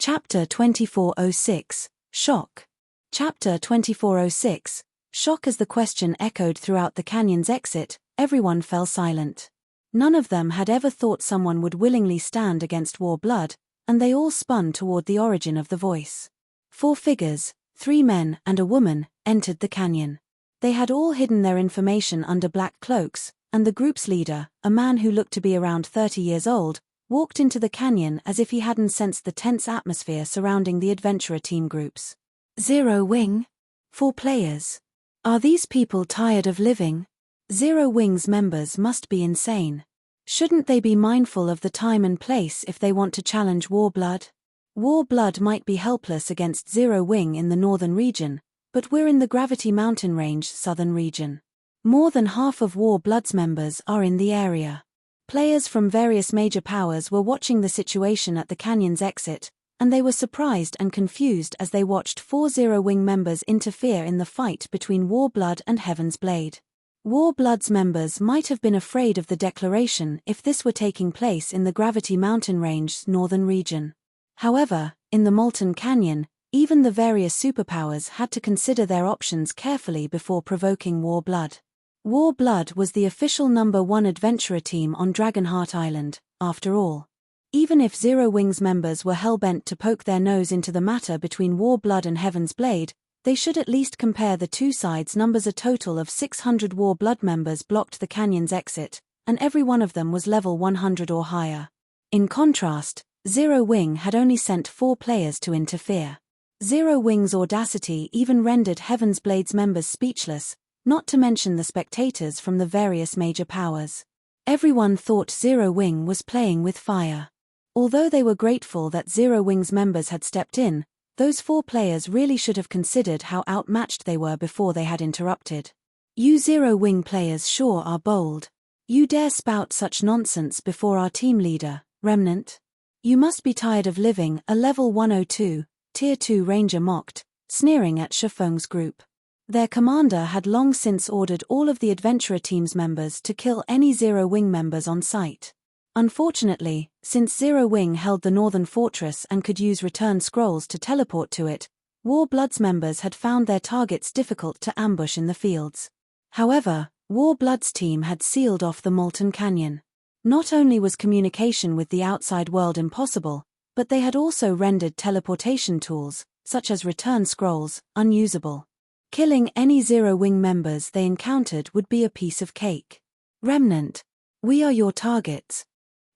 Chapter 2406, Shock. Chapter 2406, Shock. As the question echoed throughout the canyon's exit, everyone fell silent. None of them had ever thought someone would willingly stand against war blood, and they all spun toward the origin of the voice. 4 figures, 3 men and a woman, entered the canyon. They had all hidden their information under black cloaks, and the group's leader, a man who looked to be around 30 years old, walked into the canyon as if he hadn't sensed the tense atmosphere surrounding the adventurer team groups. Zero Wing? 4 players. Are these people tired of living? Zero Wing's members must be insane. Shouldn't they be mindful of the time and place if they want to challenge War Blood? War Blood might be helpless against Zero Wing in the northern region, but we're in the Gravity Mountain Range southern region. More than half of War Blood's members are in the area. Players from various major powers were watching the situation at the canyon's exit, and they were surprised and confused as they watched 4 Zero Wing members interfere in the fight between War Blood and Heaven's Blade. War Blood's members might have been afraid of the declaration if this were taking place in the Gravity Mountain Range's northern region. However, in the Molten Canyon, even the various superpowers had to consider their options carefully before provoking War Blood. War Blood was the official number 1 adventurer team on Dragonheart Island, after all. Even if Zero Wing's members were hell-bent to poke their nose into the matter between War Blood and Heaven's Blade, they should at least compare the two sides' numbers. A total of 600 War Blood members blocked the canyon's exit, and every one of them was level 100 or higher. In contrast, Zero Wing had only sent 4 players to interfere. Zero Wing's audacity even rendered Heaven's Blade's members speechless, not to mention the spectators from the various major powers. Everyone thought Zero Wing was playing with fire. Although they were grateful that Zero Wing's members had stepped in, those 4 players really should have considered how outmatched they were before they had interrupted. You Zero Wing players sure are bold. You dare spout such nonsense before our team leader, Remnant? You must be tired of living, a level 102, Tier 2 Ranger mocked, sneering at Shifeng's group. Their commander had long since ordered all of the adventurer team's members to kill any Zero Wing members on sight. Unfortunately, since Zero Wing held the northern fortress and could use return scrolls to teleport to it, War Blood's members had found their targets difficult to ambush in the fields. However, War Blood's team had sealed off the Molten Canyon. Not only was communication with the outside world impossible, but they had also rendered teleportation tools, such as return scrolls, unusable. Killing any Zero Wing members they encountered would be a piece of cake. Remnant, we are your targets.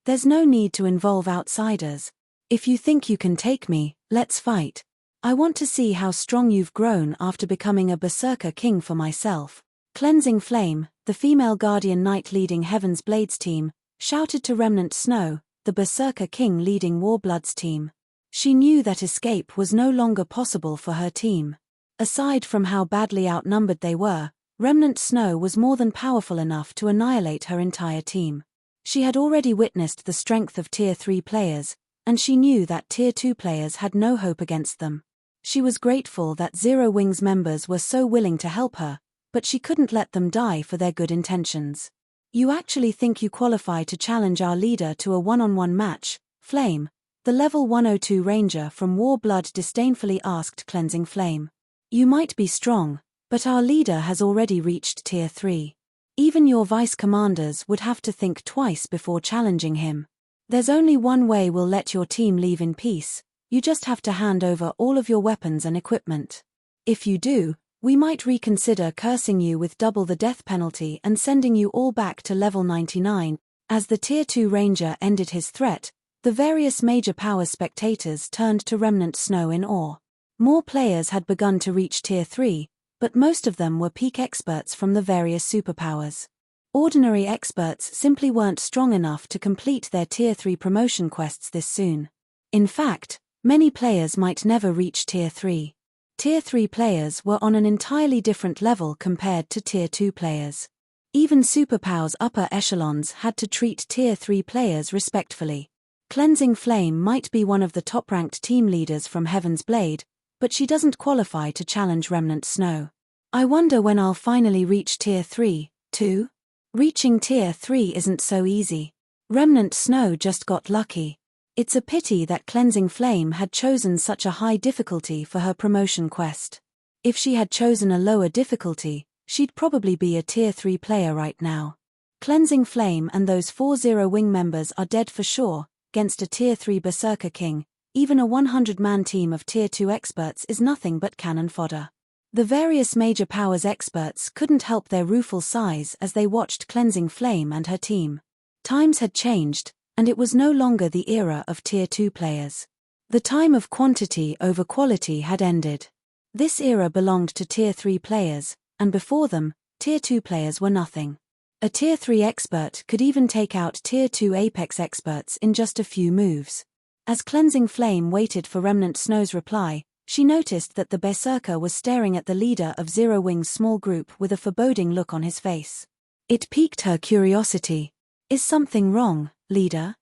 There's no need to involve outsiders. If you think you can take me, let's fight. I want to see how strong you've grown after becoming a Berserker King for myself. Cleansing Flame, the female Guardian Knight leading Heaven's Blade's team, shouted to Remnant Snow, the Berserker King leading War Blood's team. She knew that escape was no longer possible for her team. Aside from how badly outnumbered they were, Remnant Snow was more than powerful enough to annihilate her entire team. She had already witnessed the strength of Tier 3 players, and she knew that Tier 2 players had no hope against them. She was grateful that Zero Wing's members were so willing to help her, but she couldn't let them die for their good intentions. You actually think you qualify to challenge our leader to a one-on-one match, Flame? The level 102 ranger from War Blood disdainfully asked Cleansing Flame. You might be strong, but our leader has already reached Tier 3. Even your vice commanders would have to think twice before challenging him. There's only one way we'll let your team leave in peace. You just have to hand over all of your weapons and equipment. If you do, we might reconsider cursing you with double the death penalty and sending you all back to level 99. As the Tier 2 ranger ended his threat, the various major power spectators turned to Remnant Snow in awe. More players had begun to reach Tier 3, but most of them were peak experts from the various superpowers. Ordinary experts simply weren't strong enough to complete their Tier 3 promotion quests this soon. In fact, many players might never reach Tier 3. Tier 3 players were on an entirely different level compared to Tier 2 players. Even superpowers upper echelons had to treat Tier 3 players respectfully. Cleansing Flame might be one of the top-ranked team leaders from Heaven's Blade, but she doesn't qualify to challenge Remnant Snow. I wonder when I'll finally reach Tier 3, too? Reaching Tier 3 isn't so easy. Remnant Snow just got lucky. It's a pity that Cleansing Flame had chosen such a high difficulty for her promotion quest. If she had chosen a lower difficulty, she'd probably be a Tier 3 player right now. Cleansing Flame and those 4 Zero-Wing members are dead for sure. Against a Tier 3 Berserker King, even a 100-man team of Tier 2 experts is nothing but cannon fodder. The various major powers experts couldn't help their rueful sighs as they watched Cleansing Flame and her team. Times had changed, and it was no longer the era of Tier 2 players. The time of quantity over quality had ended. This era belonged to Tier 3 players, and before them, Tier 2 players were nothing. A Tier 3 expert could even take out Tier 2 Apex experts in just a few moves. As Cleansing Flame waited for Remnant Snow's reply, she noticed that the Berserker was staring at the leader of Zero Wing's small group with a foreboding look on his face. It piqued her curiosity. "Is something wrong, leader?"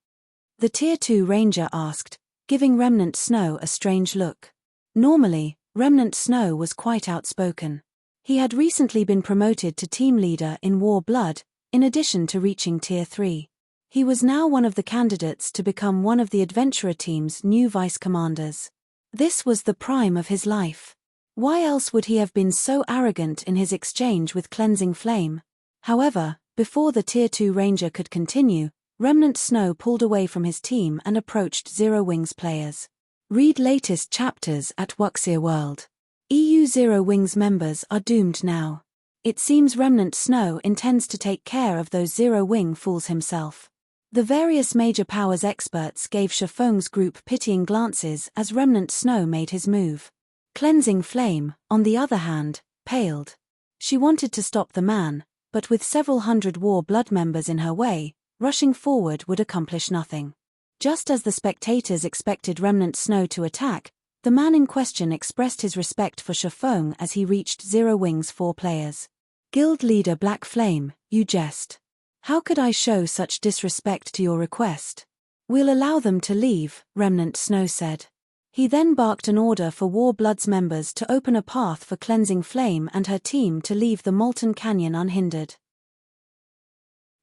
The Tier 2 Ranger asked, giving Remnant Snow a strange look. Normally, Remnant Snow was quite outspoken. He had recently been promoted to team leader in War Blood, in addition to reaching Tier 3. He was now one of the candidates to become one of the Adventurer team's new vice commanders. This was the prime of his life. Why else would he have been so arrogant in his exchange with Cleansing Flame? However, before the Tier 2 Ranger could continue, Remnant Snow pulled away from his team and approached Zero Wings players. Read latest chapters at Wuxia World. EU Zero Wings members are doomed now. It seems Remnant Snow intends to take care of those Zero Wing fools himself. The various major powers experts gave Shifeng's group pitying glances as Remnant Snow made his move. Cleansing Flame, on the other hand, paled. She wanted to stop the man, but with several hundred War Blood members in her way, rushing forward would accomplish nothing. Just as the spectators expected Remnant Snow to attack, the man in question expressed his respect for Shifeng as he reached Zero Wing's 4 players. "Guild leader Black Flame, you jest. How could I show such disrespect to your request?" "We'll allow them to leave," Remnant Snow said. He then barked an order for War Blood's members to open a path for Cleansing Flame and her team to leave the Molten Canyon unhindered.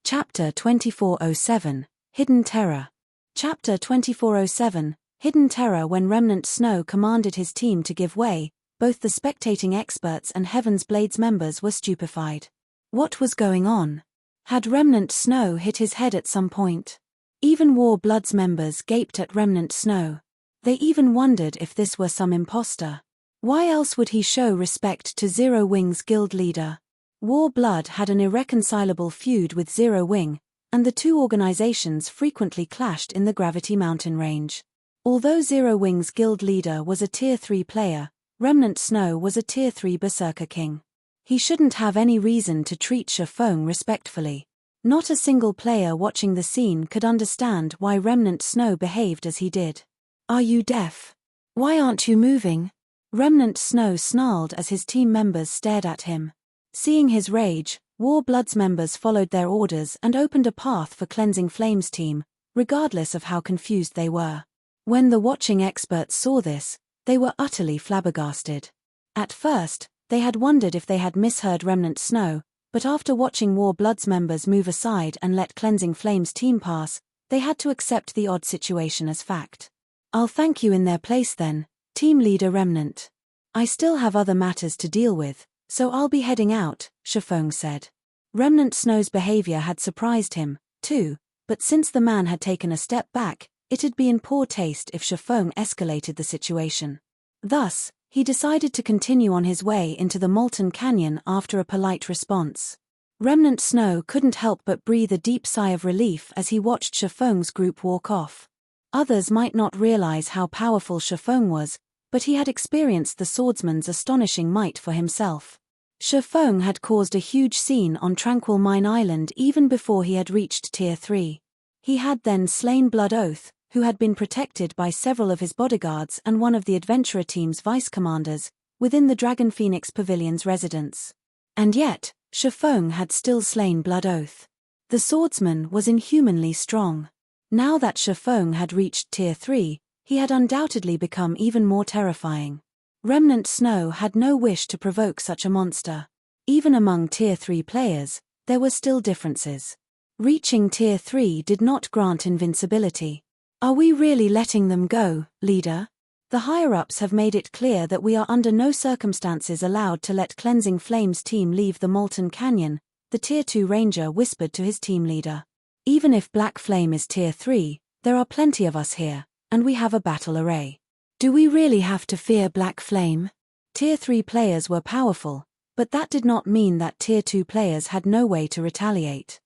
Chapter 2407, Hidden Terror. Chapter 2407, Hidden Terror. When Remnant Snow commanded his team to give way, both the spectating experts and Heaven's Blades members were stupefied. What was going on? Had Remnant Snow hit his head at some point? Even War Blood's members gaped at Remnant Snow. They even wondered if this were some imposter. Why else would he show respect to Zero Wing's guild leader? War Blood had an irreconcilable feud with Zero Wing, and the two organizations frequently clashed in the Gravity Mountain range. Although Zero Wing's guild leader was a Tier 3 player, Remnant Snow was a Tier 3 Berserker King. He shouldn't have any reason to treat Shifeng respectfully. Not a single player watching the scene could understand why Remnant Snow behaved as he did. "Are you deaf? Why aren't you moving?" Remnant Snow snarled as his team members stared at him. Seeing his rage, War Blood's members followed their orders and opened a path for Cleansing Flame's team, regardless of how confused they were. When the watching experts saw this, they were utterly flabbergasted. At first, they had wondered if they had misheard Remnant Snow, but after watching War Blood's members move aside and let Cleansing Flame's team pass, they had to accept the odd situation as fact. "I'll thank you in their place then, Team Leader Remnant. I still have other matters to deal with, so I'll be heading out," Shifeng said. Remnant Snow's behavior had surprised him, too, but since the man had taken a step back, it'd be in poor taste if Shifeng escalated the situation. Thus, he decided to continue on his way into the Molten Canyon after a polite response. Remnant Snow couldn't help but breathe a deep sigh of relief as he watched Shifeng's group walk off. Others might not realize how powerful Shifeng was, but he had experienced the swordsman's astonishing might for himself. Shifeng had caused a huge scene on Tranquil Mine Island even before he had reached Tier 3. He had then slain Blood Oath, who had been protected by several of his bodyguards and one of the Adventurer team's vice commanders, within the Dragon Phoenix Pavilion's residence. And yet, Shifeng had still slain Blood Oath. The swordsman was inhumanly strong. Now that Shifeng had reached Tier 3, he had undoubtedly become even more terrifying. Remnant Snow had no wish to provoke such a monster. Even among Tier 3 players, there were still differences. Reaching Tier 3 did not grant invincibility. Are we really letting them go, leader? The higher-ups have made it clear that we are under no circumstances allowed to let Cleansing Flames team leave the Molten Canyon, the Tier 2 Ranger whispered to his team leader. Even if Black Flame is Tier 3, there are plenty of us here, and we have a battle array. Do we really have to fear Black Flame? Tier 3 players were powerful, but that did not mean that Tier 2 players had no way to retaliate.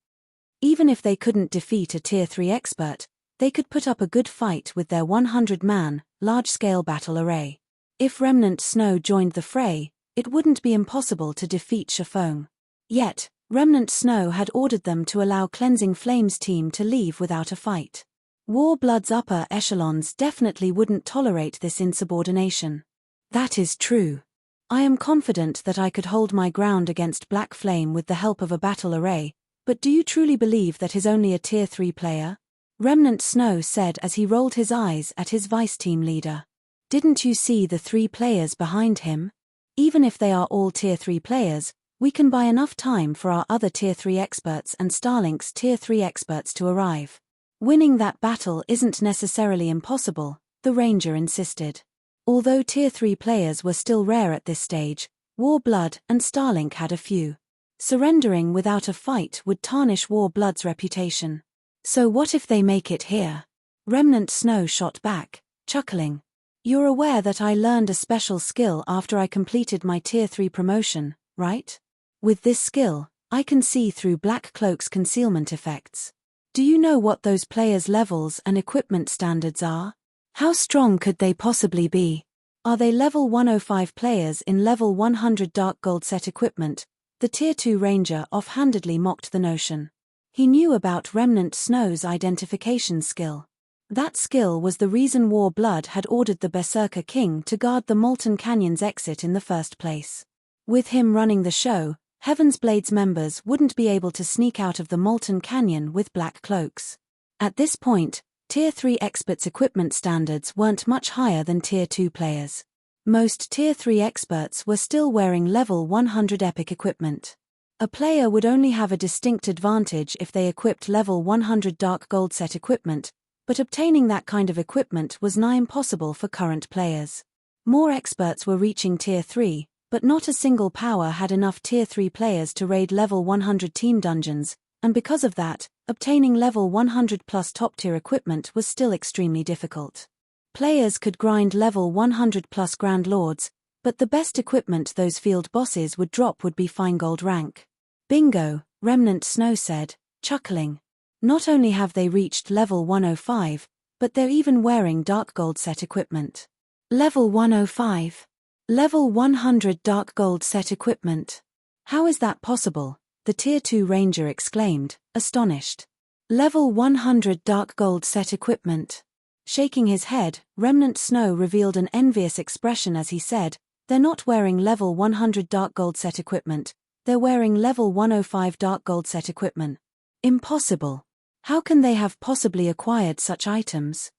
Even if they couldn't defeat a Tier 3 expert, they could put up a good fight with their 100-man, large-scale battle array. If Remnant Snow joined the fray, it wouldn't be impossible to defeat Shifeng. Yet, Remnant Snow had ordered them to allow Cleansing Flames team to leave without a fight. War Blood's upper echelons definitely wouldn't tolerate this insubordination. That is true. I am confident that I could hold my ground against Black Flame with the help of a battle array, but do you truly believe that he's only a Tier 3 player? Remnant Snow said as he rolled his eyes at his vice-team leader. Didn't you see the 3 players behind him? Even if they are all Tier 3 players, we can buy enough time for our other Tier 3 experts and Starlink's Tier 3 experts to arrive. Winning that battle isn't necessarily impossible, the Ranger insisted. Although Tier 3 players were still rare at this stage, War Blood and Starlink had a few. Surrendering without a fight would tarnish War Blood's reputation. So what if they make it here? Remnant Snow shot back, chuckling. You're aware that I learned a special skill after I completed my Tier 3 promotion, right? With this skill, I can see through Black Cloak's concealment effects. Do you know what those players' levels and equipment standards are? How strong could they possibly be? Are they level 105 players in level 100 Dark Gold set equipment? The Tier 2 Ranger offhandedly mocked the notion. He knew about Remnant Snow's identification skill. That skill was the reason War Blood had ordered the Berserker King to guard the Molten Canyon's exit in the first place. With him running the show, Heaven's Blades members wouldn't be able to sneak out of the Molten Canyon with black cloaks. At this point, Tier 3 experts' equipment standards weren't much higher than Tier 2 players. Most Tier 3 experts were still wearing level 100 epic equipment. A player would only have a distinct advantage if they equipped level 100 Dark Gold set equipment, but obtaining that kind of equipment was nigh impossible for current players. More experts were reaching Tier 3, but not a single power had enough Tier 3 players to raid level 100 team dungeons, and because of that, obtaining level 100 plus top-tier equipment was still extremely difficult. Players could grind level 100 plus Grand Lords, but the best equipment those field bosses would drop would be fine gold rank. Bingo, Remnant Snow said, chuckling. Not only have they reached level 105, but they're even wearing Dark Gold set equipment. Level 105. Level 100 Dark Gold set equipment. How is that possible? The Tier 2 Ranger exclaimed, astonished. Level 100 Dark Gold set equipment. Shaking his head, Remnant Snow revealed an envious expression as he said, they're not wearing level 100 Dark Gold set equipment, they're wearing level 105 Dark Gold set equipment. Impossible. How can they have possibly acquired such items?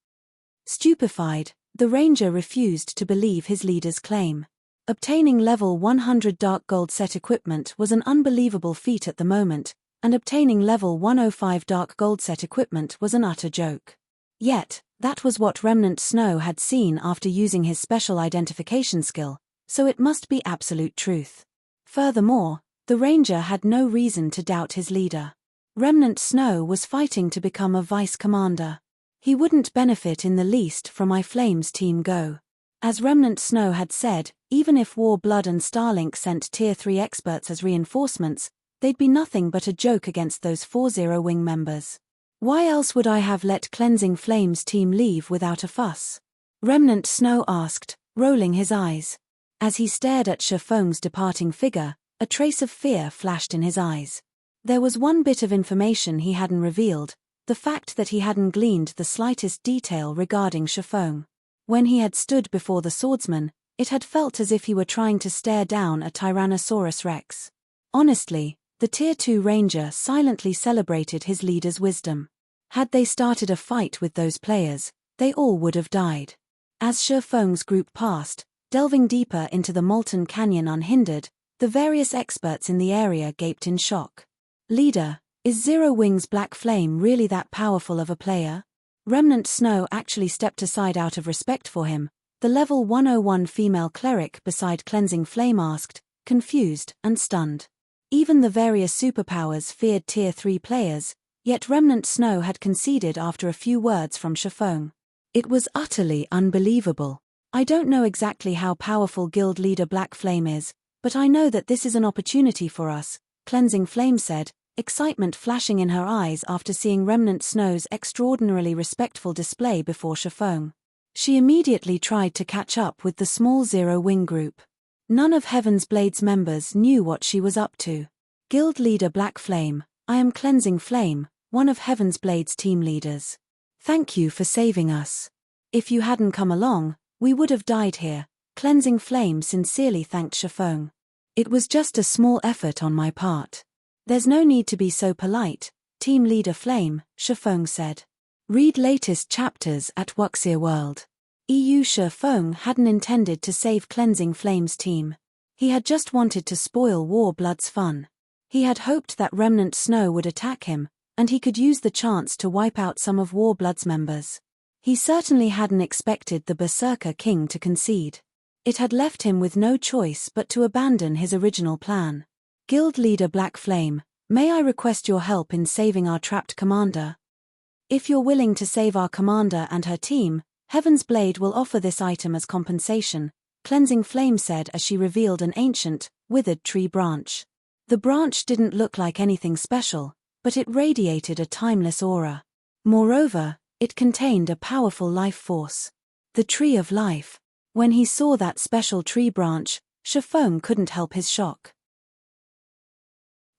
Stupefied, the Ranger refused to believe his leader's claim. Obtaining level 100 Dark Gold set equipment was an unbelievable feat at the moment, and obtaining level 105 Dark Gold set equipment was an utter joke. Yet, that was what Remnant Snow had seen after using his special identification skill, so it must be absolute truth. Furthermore, the Ranger had no reason to doubt his leader. Remnant Snow was fighting to become a vice commander. He wouldn't benefit in the least from my Flames team go. As Remnant Snow had said, even if War Blood and Starlink sent Tier 3 experts as reinforcements, they'd be nothing but a joke against those 40 wing members. Why else would I have let Cleansing Flames team leave without a fuss? Remnant Snow asked, rolling his eyes. As he stared at Shifeng's departing figure, a trace of fear flashed in his eyes. There was one bit of information he hadn't revealed, the fact that he hadn't gleaned the slightest detail regarding Shifeng. When he had stood before the swordsman, it had felt as if he were trying to stare down a Tyrannosaurus Rex. Honestly, the Tier 2 Ranger silently celebrated his leader's wisdom. Had they started a fight with those players, they all would have died. As Shifeng's group passed, delving deeper into the Molten Canyon unhindered, the various experts in the area gaped in shock. Leader, is Zero Wing's Black Flame really that powerful of a player? Remnant Snow actually stepped aside out of respect for him. The level 101 female cleric beside Cleansing Flame asked, confused and stunned. Even the various superpowers feared Tier 3 players, yet Remnant Snow had conceded after a few words from Shifeng. It was utterly unbelievable. I don't know exactly how powerful Guild Leader Black Flame is, but I know that this is an opportunity for us, Cleansing Flame said, excitement flashing in her eyes after seeing Remnant Snow's extraordinarily respectful display before Shifeng. She immediately tried to catch up with the small Zero-Wing group. None of Heaven's Blade's members knew what she was up to. Guild Leader Black Flame, I am Cleansing Flame, one of Heaven's Blade's team leaders. Thank you for saving us. If you hadn't come along, we would have died here, Cleansing Flame sincerely thanked Shifeng. It was just a small effort on my part. There's no need to be so polite, Team Leader Flame, Shifeng said. Read latest chapters at Wuxia World. Shifeng hadn't intended to save Cleansing Flame's team. He had just wanted to spoil Warblood's fun. He had hoped that Remnant Snow would attack him, and he could use the chance to wipe out some of Warblood's members. He certainly hadn't expected the Berserker King to concede. It had left him with no choice but to abandon his original plan. Guild Leader Black Flame, may I request your help in saving our trapped commander? If you're willing to save our commander and her team, Heaven's Blade will offer this item as compensation, Cleansing Flame said as she revealed an ancient, withered tree branch. The branch didn't look like anything special, but it radiated a timeless aura. Moreover, it contained a powerful life force. The Tree of Life. When he saw that special tree branch, Shifeng couldn't help his shock.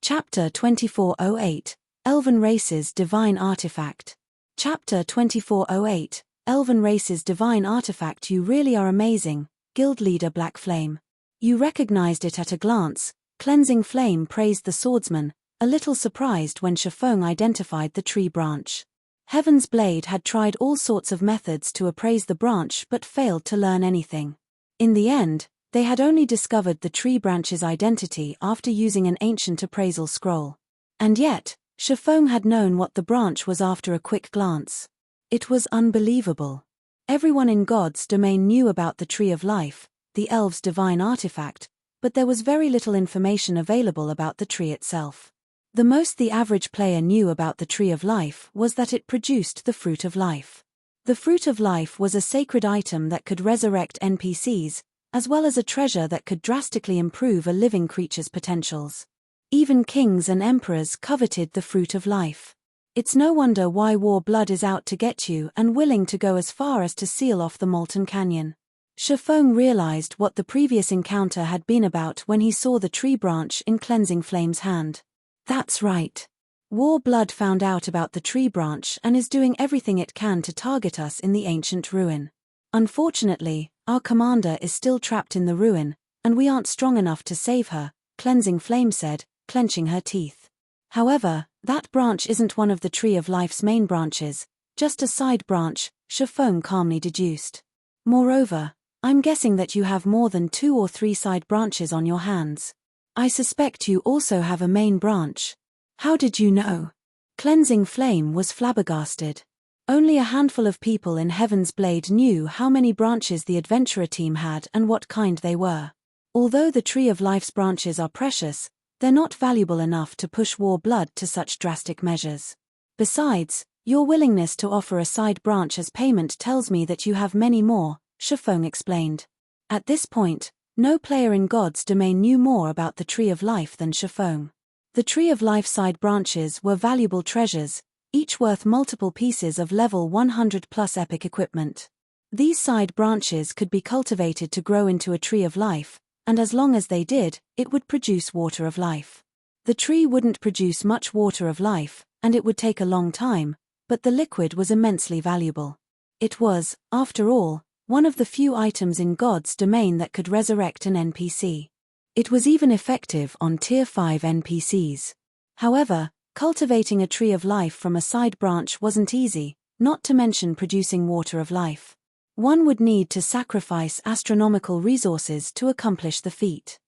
Chapter 2408, Elven Race's Divine Artifact. Chapter 2408, Elven Race's Divine Artifact. You really are amazing, Guild Leader Black Flame. You recognized it at a glance, Cleansing Flame praised the swordsman, a little surprised when Shifeng identified the tree branch. Heaven's Blade had tried all sorts of methods to appraise the branch but failed to learn anything. In the end, they had only discovered the tree branch's identity after using an ancient appraisal scroll. And yet, Shifeng had known what the branch was after a quick glance. It was unbelievable. Everyone in God's domain knew about the Tree of Life, the elves' divine artifact, but there was very little information available about the tree itself. The most the average player knew about the Tree of Life was that it produced the Fruit of Life. The Fruit of Life was a sacred item that could resurrect NPCs, as well as a treasure that could drastically improve a living creature's potentials. Even kings and emperors coveted the Fruit of Life. It's no wonder why Warblood is out to get you and willing to go as far as to seal off the Molten Canyon. Shifeng realized what the previous encounter had been about when he saw the tree branch in Cleansing Flame's hand. That's right. Warblood found out about the tree branch and is doing everything it can to target us in the ancient ruin. Unfortunately, our commander is still trapped in the ruin, and we aren't strong enough to save her, Cleansing Flame said, clenching her teeth. However, that branch isn't one of the Tree of Life's main branches, just a side branch, Shifeng calmly deduced. Moreover, I'm guessing that you have more than 2 or 3 side branches on your hands. I suspect you also have a main branch. How did you know? Cleansing Flame was flabbergasted. Only a handful of people in Heaven's Blade knew how many branches the adventurer team had and what kind they were. Although the Tree of Life's branches are precious, they're not valuable enough to push Warblood to such drastic measures. Besides, your willingness to offer a side branch as payment tells me that you have many more, Shifeng explained. At this point, no player in God's domain knew more about the Tree of Life than Shifeng. The Tree of Life side branches were valuable treasures, each worth multiple pieces of level 100+ epic equipment. These side branches could be cultivated to grow into a Tree of Life, and as long as they did, it would produce Water of Life. The tree wouldn't produce much Water of Life, and it would take a long time, but the liquid was immensely valuable. It was, after all, one of the few items in God's domain that could resurrect an NPC. It was even effective on Tier 5 NPCs. However, cultivating a Tree of Life from a side branch wasn't easy, not to mention producing Water of Life. One would need to sacrifice astronomical resources to accomplish the feat.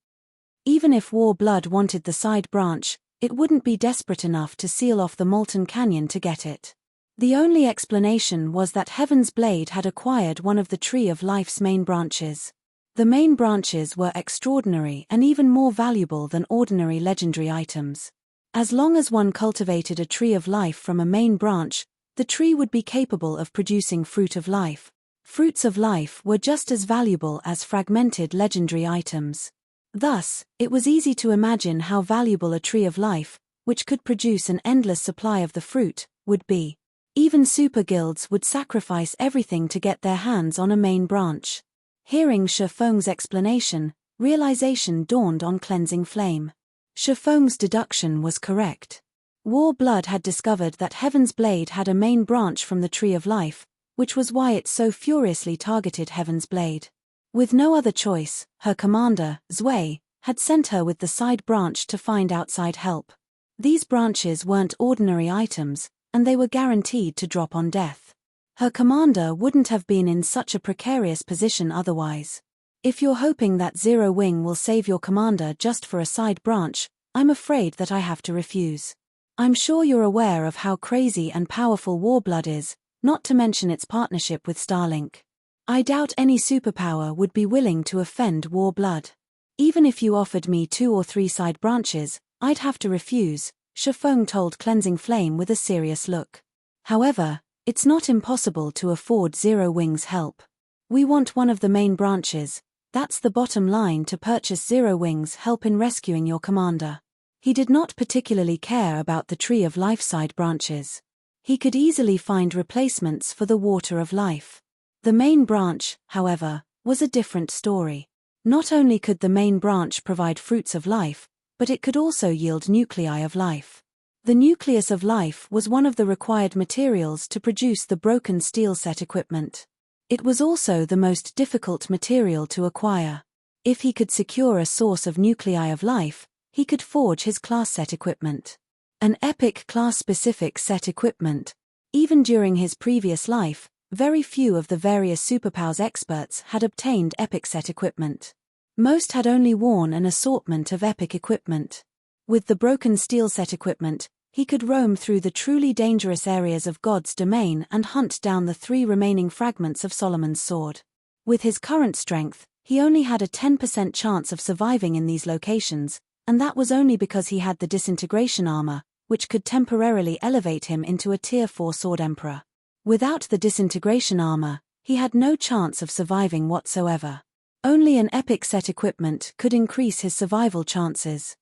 Even if Warblood wanted the side branch, it wouldn't be desperate enough to seal off the Molten Canyon to get it. The only explanation was that Heaven's Blade had acquired one of the Tree of Life's main branches. The main branches were extraordinary and even more valuable than ordinary legendary items. As long as one cultivated a Tree of Life from a main branch, the tree would be capable of producing Fruit of Life. Fruits of Life were just as valuable as fragmented legendary items. Thus, it was easy to imagine how valuable a Tree of Life, which could produce an endless supply of the fruit, would be. Even super guilds would sacrifice everything to get their hands on a main branch. Hearing Shifeng's explanation, realization dawned on Cleansing Flame. Shifeng's deduction was correct. War Blood had discovered that Heaven's Blade had a main branch from the Tree of Life, which was why it so furiously targeted Heaven's Blade. With no other choice, her commander, Zwei, had sent her with the side branch to find outside help. These branches weren't ordinary items, and they were guaranteed to drop on death. Her commander wouldn't have been in such a precarious position otherwise. If you're hoping that Zero Wing will save your commander just for a side branch, I'm afraid that I have to refuse. I'm sure you're aware of how crazy and powerful Warblood is, not to mention its partnership with Starlink. I doubt any superpower would be willing to offend Warblood. Even if you offered me 2 or 3 side branches, I'd have to refuse, Shifeng told Cleansing Flame with a serious look. However, it's not impossible to afford Zero Wing's help. We want one of the main branches, that's the bottom line, to purchase Zero Wing's help in rescuing your commander. He did not particularly care about the Tree of Life side branches. He could easily find replacements for the Water of Life. The main branch, however, was a different story. Not only could the main branch provide fruits of life, but it could also yield nuclei of life. The nucleus of life was one of the required materials to produce the broken steel set equipment. It was also the most difficult material to acquire. If he could secure a source of nuclei of life, he could forge his class set equipment. An epic class-specific set equipment. Even during his previous life, very few of the various superpowers experts had obtained epic set equipment. Most had only worn an assortment of epic equipment. With the broken steel set equipment, he could roam through the truly dangerous areas of God's domain and hunt down the 3 remaining fragments of Solomon's sword. With his current strength, he only had a 10% chance of surviving in these locations, and that was only because he had the disintegration armor, which could temporarily elevate him into a Tier 4 Sword Emperor. Without the disintegration armor, he had no chance of surviving whatsoever. Only an epic set equipment could increase his survival chances.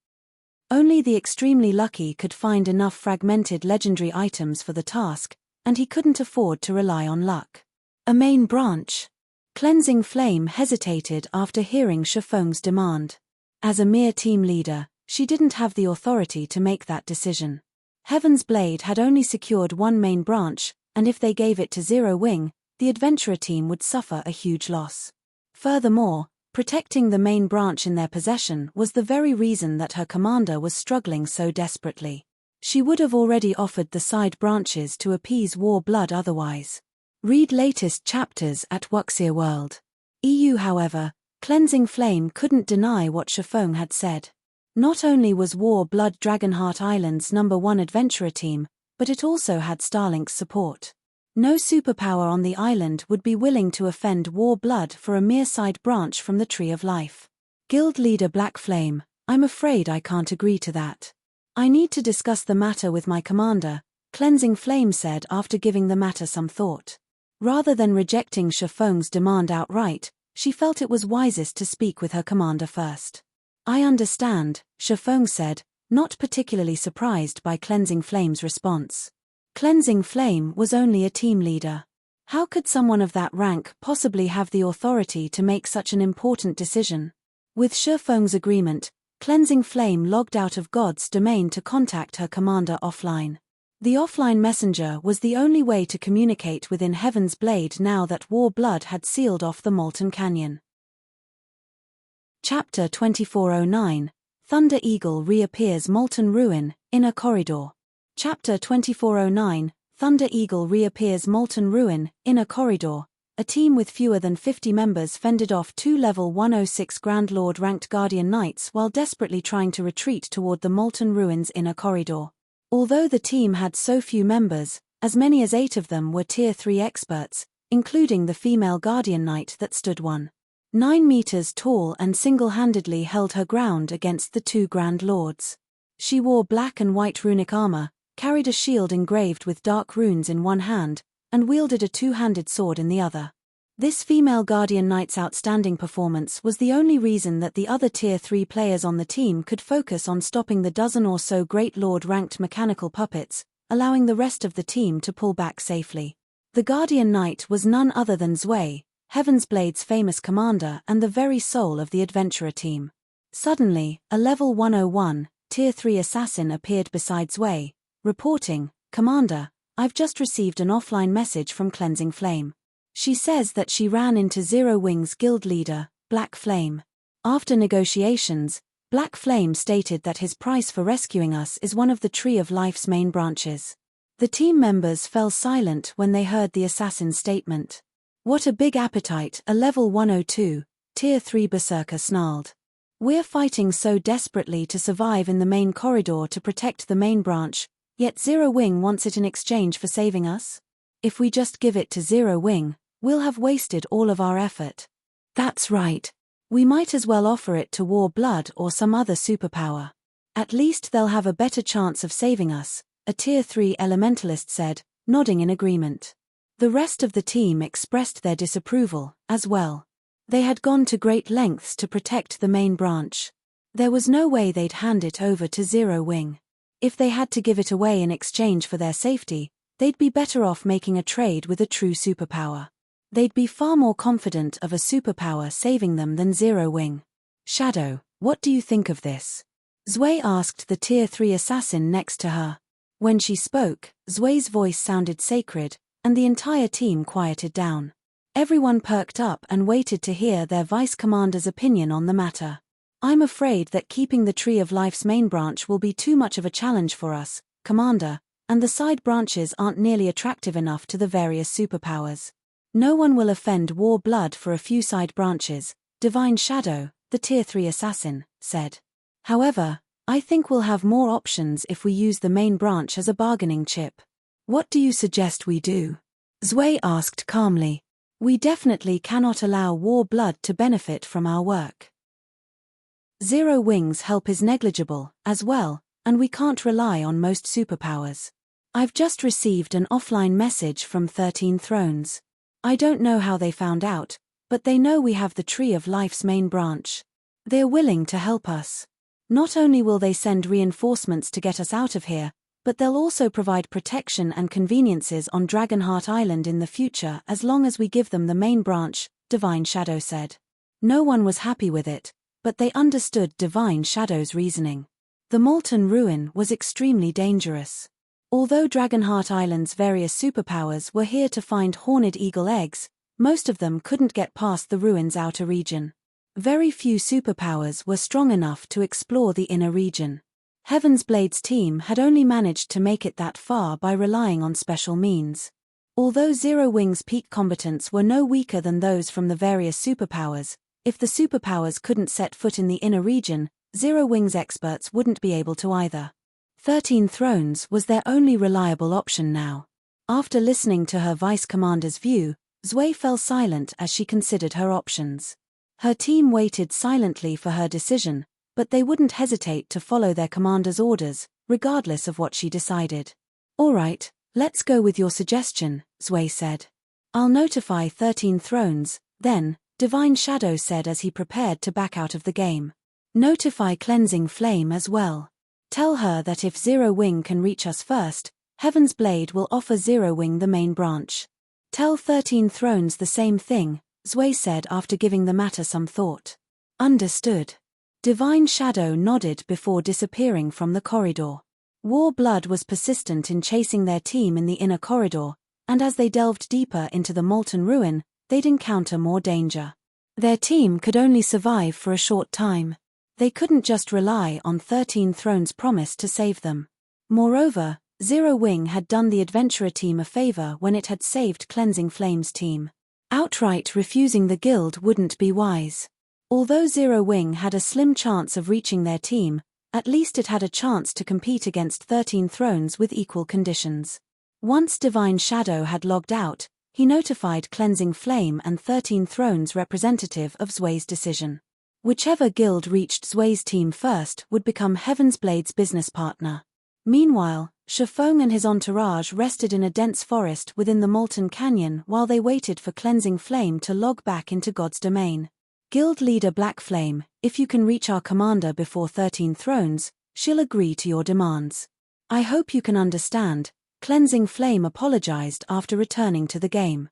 Only the extremely lucky could find enough fragmented legendary items for the task, and he couldn't afford to rely on luck. A main branch. Cleansing Flame hesitated after hearing Shifeng's demand. As a mere team leader, she didn't have the authority to make that decision. Heaven's Blade had only secured one main branch, and if they gave it to Zero Wing, the adventurer team would suffer a huge loss. Furthermore, protecting the main branch in their possession was the very reason that her commander was struggling so desperately. She would have already offered the side branches to appease War Blood otherwise. Read latest chapters at Wuxia World. EU. However, Cleansing Flame couldn't deny what Shifeng had said. Not only was War Blood Dragonheart Island's #1 adventurer team, but it also had Starlink's support. No superpower on the island would be willing to offend War Blood for a mere side branch from the Tree of Life. Guild leader Black Flame, I'm afraid I can't agree to that. I need to discuss the matter with my commander, Cleansing Flame said after giving the matter some thought. Rather than rejecting Shifeng's demand outright, she felt it was wisest to speak with her commander first. I understand, Shifeng said, not particularly surprised by Cleansing Flame's response. Cleansing Flame was only a team leader. How could someone of that rank possibly have the authority to make such an important decision? With Shifeng's agreement, Cleansing Flame logged out of God's domain to contact her commander offline. The offline messenger was the only way to communicate within Heaven's Blade now that War Blood had sealed off the Molten Canyon. Chapter 2409, Thunder Eagle reappears Molten Ruin, Inner Corridor. Chapter 2409, Thunder Eagle reappears Molten Ruin, Inner Corridor. A team with fewer than 50 members fended off 2 level 106 Grand Lord ranked Guardian Knights while desperately trying to retreat toward the Molten Ruins Inner Corridor. Although the team had so few members, As many as 8 of them were Tier 3 experts, including the female Guardian Knight that stood 1.9 meters tall and single-handedly held her ground against the 2 Grand Lords. She wore black and white runic armor, carried a shield engraved with dark runes in one hand, and wielded a 2-handed sword in the other. This female Guardian Knight's outstanding performance was the only reason that the other Tier 3 players on the team could focus on stopping the dozen or so Great Lord-ranked mechanical puppets, allowing the rest of the team to pull back safely. The Guardian Knight was none other than Zwei, Heaven's Blade's famous commander and the very soul of the adventurer team. Suddenly, a level 101, Tier 3 assassin appeared beside Zwei, reporting, "Commander, I've just received an offline message from Cleansing Flame. She says that she ran into Zero Wing's guild leader, Black Flame. After negotiations, Black Flame stated that his price for rescuing us is one of the Tree of Life's main branches." The team members fell silent when they heard the assassin's statement. "What a big appetite," a level 102, Tier 3 berserker snarled. "We're fighting so desperately to survive in the main corridor to protect the main branch, yet Zero Wing wants it in exchange for saving us? If we just give it to Zero Wing, we'll have wasted all of our effort." "That's right. We might as well offer it to War Blood or some other superpower. At least they'll have a better chance of saving us," a Tier 3 elementalist said, nodding in agreement. The rest of the team expressed their disapproval, as well. They had gone to great lengths to protect the main branch. There was no way they'd hand it over to Zero Wing. If they had to give it away in exchange for their safety, they'd be better off making a trade with a true superpower. They'd be far more confident of a superpower saving them than Zero Wing. "Shadow, what do you think of this?" Zwei asked the Tier 3 assassin next to her. When she spoke, Zwei's voice sounded sacred, and the entire team quieted down. Everyone perked up and waited to hear their vice commander's opinion on the matter. "I'm afraid that keeping the Tree of Life's main branch will be too much of a challenge for us, Commander, and the side branches aren't nearly attractive enough to the various superpowers. No one will offend War Blood for a few side branches," Divine Shadow, the Tier 3 assassin, said. "However, I think we'll have more options if we use the main branch as a bargaining chip." "What do you suggest we do?" Zwei asked calmly. "We definitely cannot allow War Blood to benefit from our work. Zero Wing's help is negligible, as well, and we can't rely on most superpowers. I've just received an offline message from 13 Thrones. I don't know how they found out, but they know we have the Tree of Life's main branch. They're willing to help us. Not only will they send reinforcements to get us out of here, but they'll also provide protection and conveniences on Dragonheart Island in the future as long as we give them the main branch," Divine Shadow said. No one was happy with it, but they understood Divine Shadow's reasoning. The Molten Ruin was extremely dangerous. Although Dragonheart Island's various superpowers were here to find Horned Eagle eggs, most of them couldn't get past the ruin's outer region. Very few superpowers were strong enough to explore the inner region. Heaven's Blade's team had only managed to make it that far by relying on special means. Although Zero Wing's peak combatants were no weaker than those from the various superpowers, if the superpowers couldn't set foot in the inner region, Zero Wing's experts wouldn't be able to either. 13 Thrones was their only reliable option now. After listening to her vice commander's view, Zwei fell silent as she considered her options. Her team waited silently for her decision, but they wouldn't hesitate to follow their commander's orders, regardless of what she decided. "All right, let's go with your suggestion," Zwei said. "I'll notify 13 Thrones, then," Divine Shadow said as he prepared to back out of the game. "Notify Cleansing Flame as well. Tell her that if Zero Wing can reach us first, Heaven's Blade will offer Zero Wing the main branch." "Tell 13 Thrones the same thing," Zwei said after giving the matter some thought. "Understood." Divine Shadow nodded before disappearing from the corridor. War Blood was persistent in chasing their team in the inner corridor, and as they delved deeper into the Molten Ruin, they'd encounter more danger. Their team could only survive for a short time. They couldn't just rely on 13 Thrones' promise to save them. Moreover, Zero Wing had done the adventurer team a favor when it had saved Cleansing Flame's team. Outright refusing the guild wouldn't be wise. Although Zero Wing had a slim chance of reaching their team, at least it had a chance to compete against 13 Thrones with equal conditions. Once Divine Shadow had logged out, he notified Cleansing Flame and 13 Thrones representative of Zway's decision. Whichever guild reached Zway's team first would become Heaven's Blade's business partner. Meanwhile, Shifeng and his entourage rested in a dense forest within the Molten Canyon while they waited for Cleansing Flame to log back into God's domain. Guild leader Black Flame, if you can reach our commander before 13 Thrones, she'll agree to your demands. I hope you can understand. Cleansing Flame apologized after returning to the game.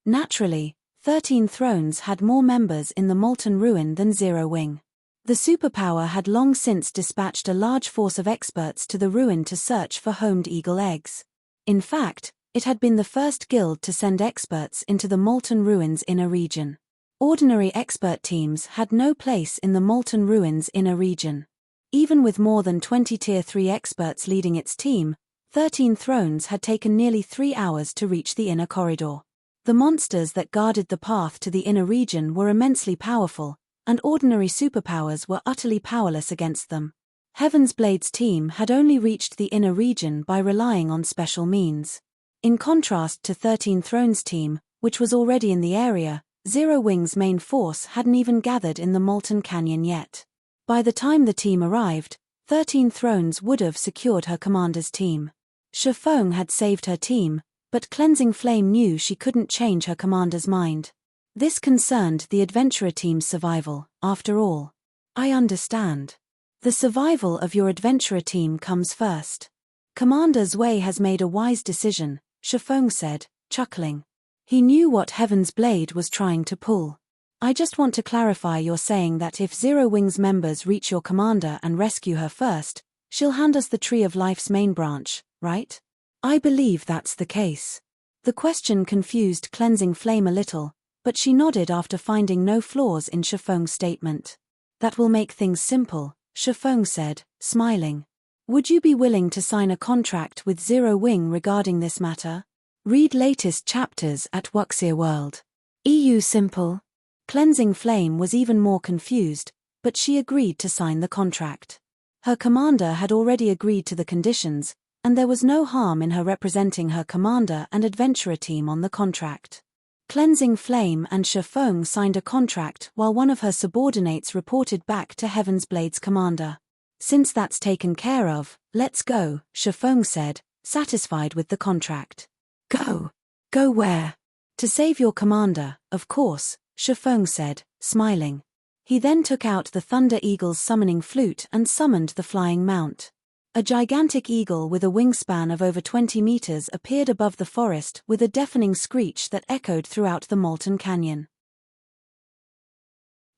Naturally, 13 Thrones had more members in the Molten Ruin than Zero Wing. The superpower had long since dispatched a large force of experts to the ruin to search for homed eagle eggs. In fact, it had been the first guild to send experts into the Molten Ruin's inner region. Ordinary expert teams had no place in the Molten Ruin's inner region. Even with more than 20 Tier 3 experts leading its team, 13 Thrones had taken nearly 3 hours to reach the inner corridor. The monsters that guarded the path to the inner region were immensely powerful, and ordinary superpowers were utterly powerless against them. Heaven's Blade's team had only reached the inner region by relying on special means. In contrast to 13 Thrones' team, which was already in the area, Zero Wing's main force hadn't even gathered in the Molten Canyon yet. By the time the team arrived, 13 Thrones would have secured her commander's team. Shifeng had saved her team, but Cleansing Flame knew she couldn't change her commander's mind. This concerned the adventurer team's survival, after all. I understand. The survival of your adventurer team comes first. Commander Zway has made a wise decision, Shifeng said, chuckling. He knew what Heaven's Blade was trying to pull. I just want to clarify, you're saying that if Zero Wing's members reach your commander and rescue her first, she'll hand us the Tree of Life's main branch, right? I believe that's the case. The question confused Cleansing Flame a little, but she nodded after finding no flaws in Shifeng's statement. That will make things simple, Shifeng said, smiling. Would you be willing to sign a contract with Zero Wing regarding this matter? Read latest chapters at Wuxia World. EU simple. Cleansing Flame was even more confused, but she agreed to sign the contract. Her commander had already agreed to the conditions, and there was no harm in her representing her commander and adventurer team on the contract. Cleansing Flame and Shifeng signed a contract while one of her subordinates reported back to Heaven's Blade's commander. Since that's taken care of, let's go, Shifeng said, satisfied with the contract. Go. Go where? To save your commander, of course, Shifeng said, smiling. He then took out the Thunder Eagle's summoning flute and summoned the flying mount. A gigantic eagle with a wingspan of over 20 meters appeared above the forest with a deafening screech that echoed throughout the Molten Canyon.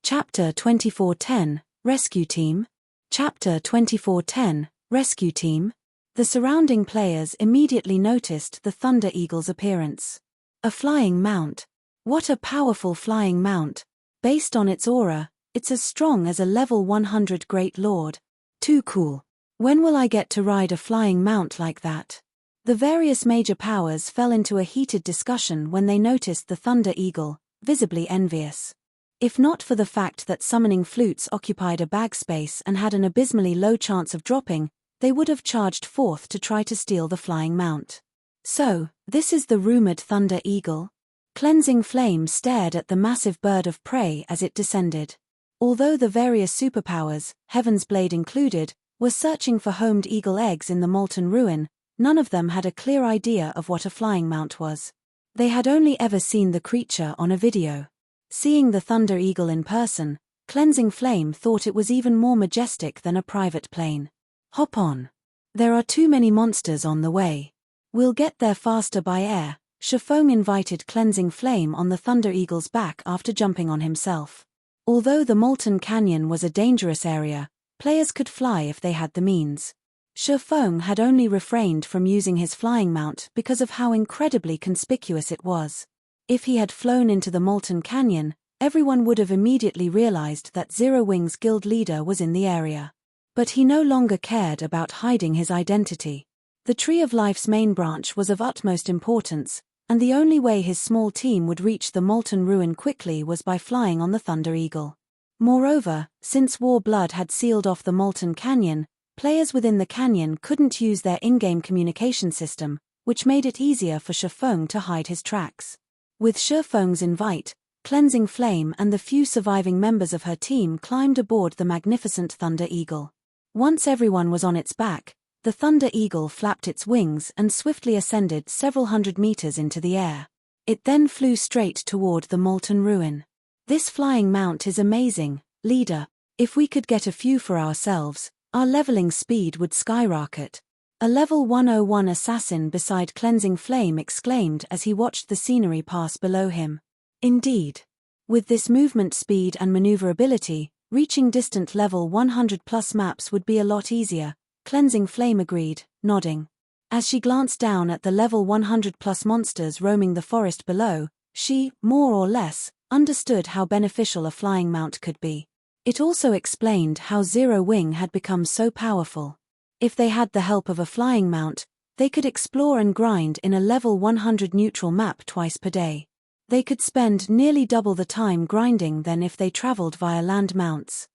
Chapter 2410, Rescue Team. Chapter 2410, Rescue Team. The surrounding players immediately noticed the Thunder Eagle's appearance. A flying mount. What a powerful flying mount. Based on its aura, it's as strong as a level 100 Great Lord. Too cool. When will I get to ride a flying mount like that? The various major powers fell into a heated discussion when they noticed the Thunder Eagle, visibly envious. If not for the fact that summoning flutes occupied a bag space and had an abysmally low chance of dropping, they would have charged forth to try to steal the flying mount. So, this is the rumored Thunder Eagle? Cleansing Flame stared at the massive bird of prey as it descended. Although the various superpowers, Heaven's Blade included, were searching for homed eagle eggs in the Molten Ruin, none of them had a clear idea of what a flying mount was. They had only ever seen the creature on a video. Seeing the Thunder Eagle in person, Cleansing Flame thought it was even more majestic than a private plane. Hop on. There are too many monsters on the way. We'll get there faster by air. Shifeng invited Cleansing Flame on the Thunder Eagle's back after jumping on himself. Although the Molten Canyon was a dangerous area, players could fly if they had the means. Shifeng had only refrained from using his flying mount because of how incredibly conspicuous it was. If he had flown into the Molten Canyon, everyone would have immediately realized that Zero Wing's guild leader was in the area. But he no longer cared about hiding his identity. The Tree of Life's main branch was of utmost importance, and the only way his small team would reach the Molten Ruin quickly was by flying on the Thunder Eagle. Moreover, since War Blood had sealed off the Molten Canyon, players within the canyon couldn't use their in-game communication system, which made it easier for Shifeng to hide his tracks. With Shifeng's invite, Cleansing Flame and the few surviving members of her team climbed aboard the magnificent Thunder Eagle. Once everyone was on its back, the Thunder Eagle flapped its wings and swiftly ascended several hundred meters into the air. It then flew straight toward the molten ruin. "This flying mount is amazing, leader. If we could get a few for ourselves, our leveling speed would skyrocket," a level 101 assassin beside Cleansing Flame exclaimed as he watched the scenery pass below him. Indeed. With this movement speed and maneuverability, reaching distant level 100+ maps would be a lot easier, Cleansing Flame agreed, nodding. As she glanced down at the level 100+ monsters roaming the forest below, she, more or less, understood how beneficial a flying mount could be. It also explained how Zero Wing had become so powerful. If they had the help of a flying mount, they could explore and grind in a level 100 neutral map twice per day. They could spend nearly double the time grinding than if they traveled via land mounts.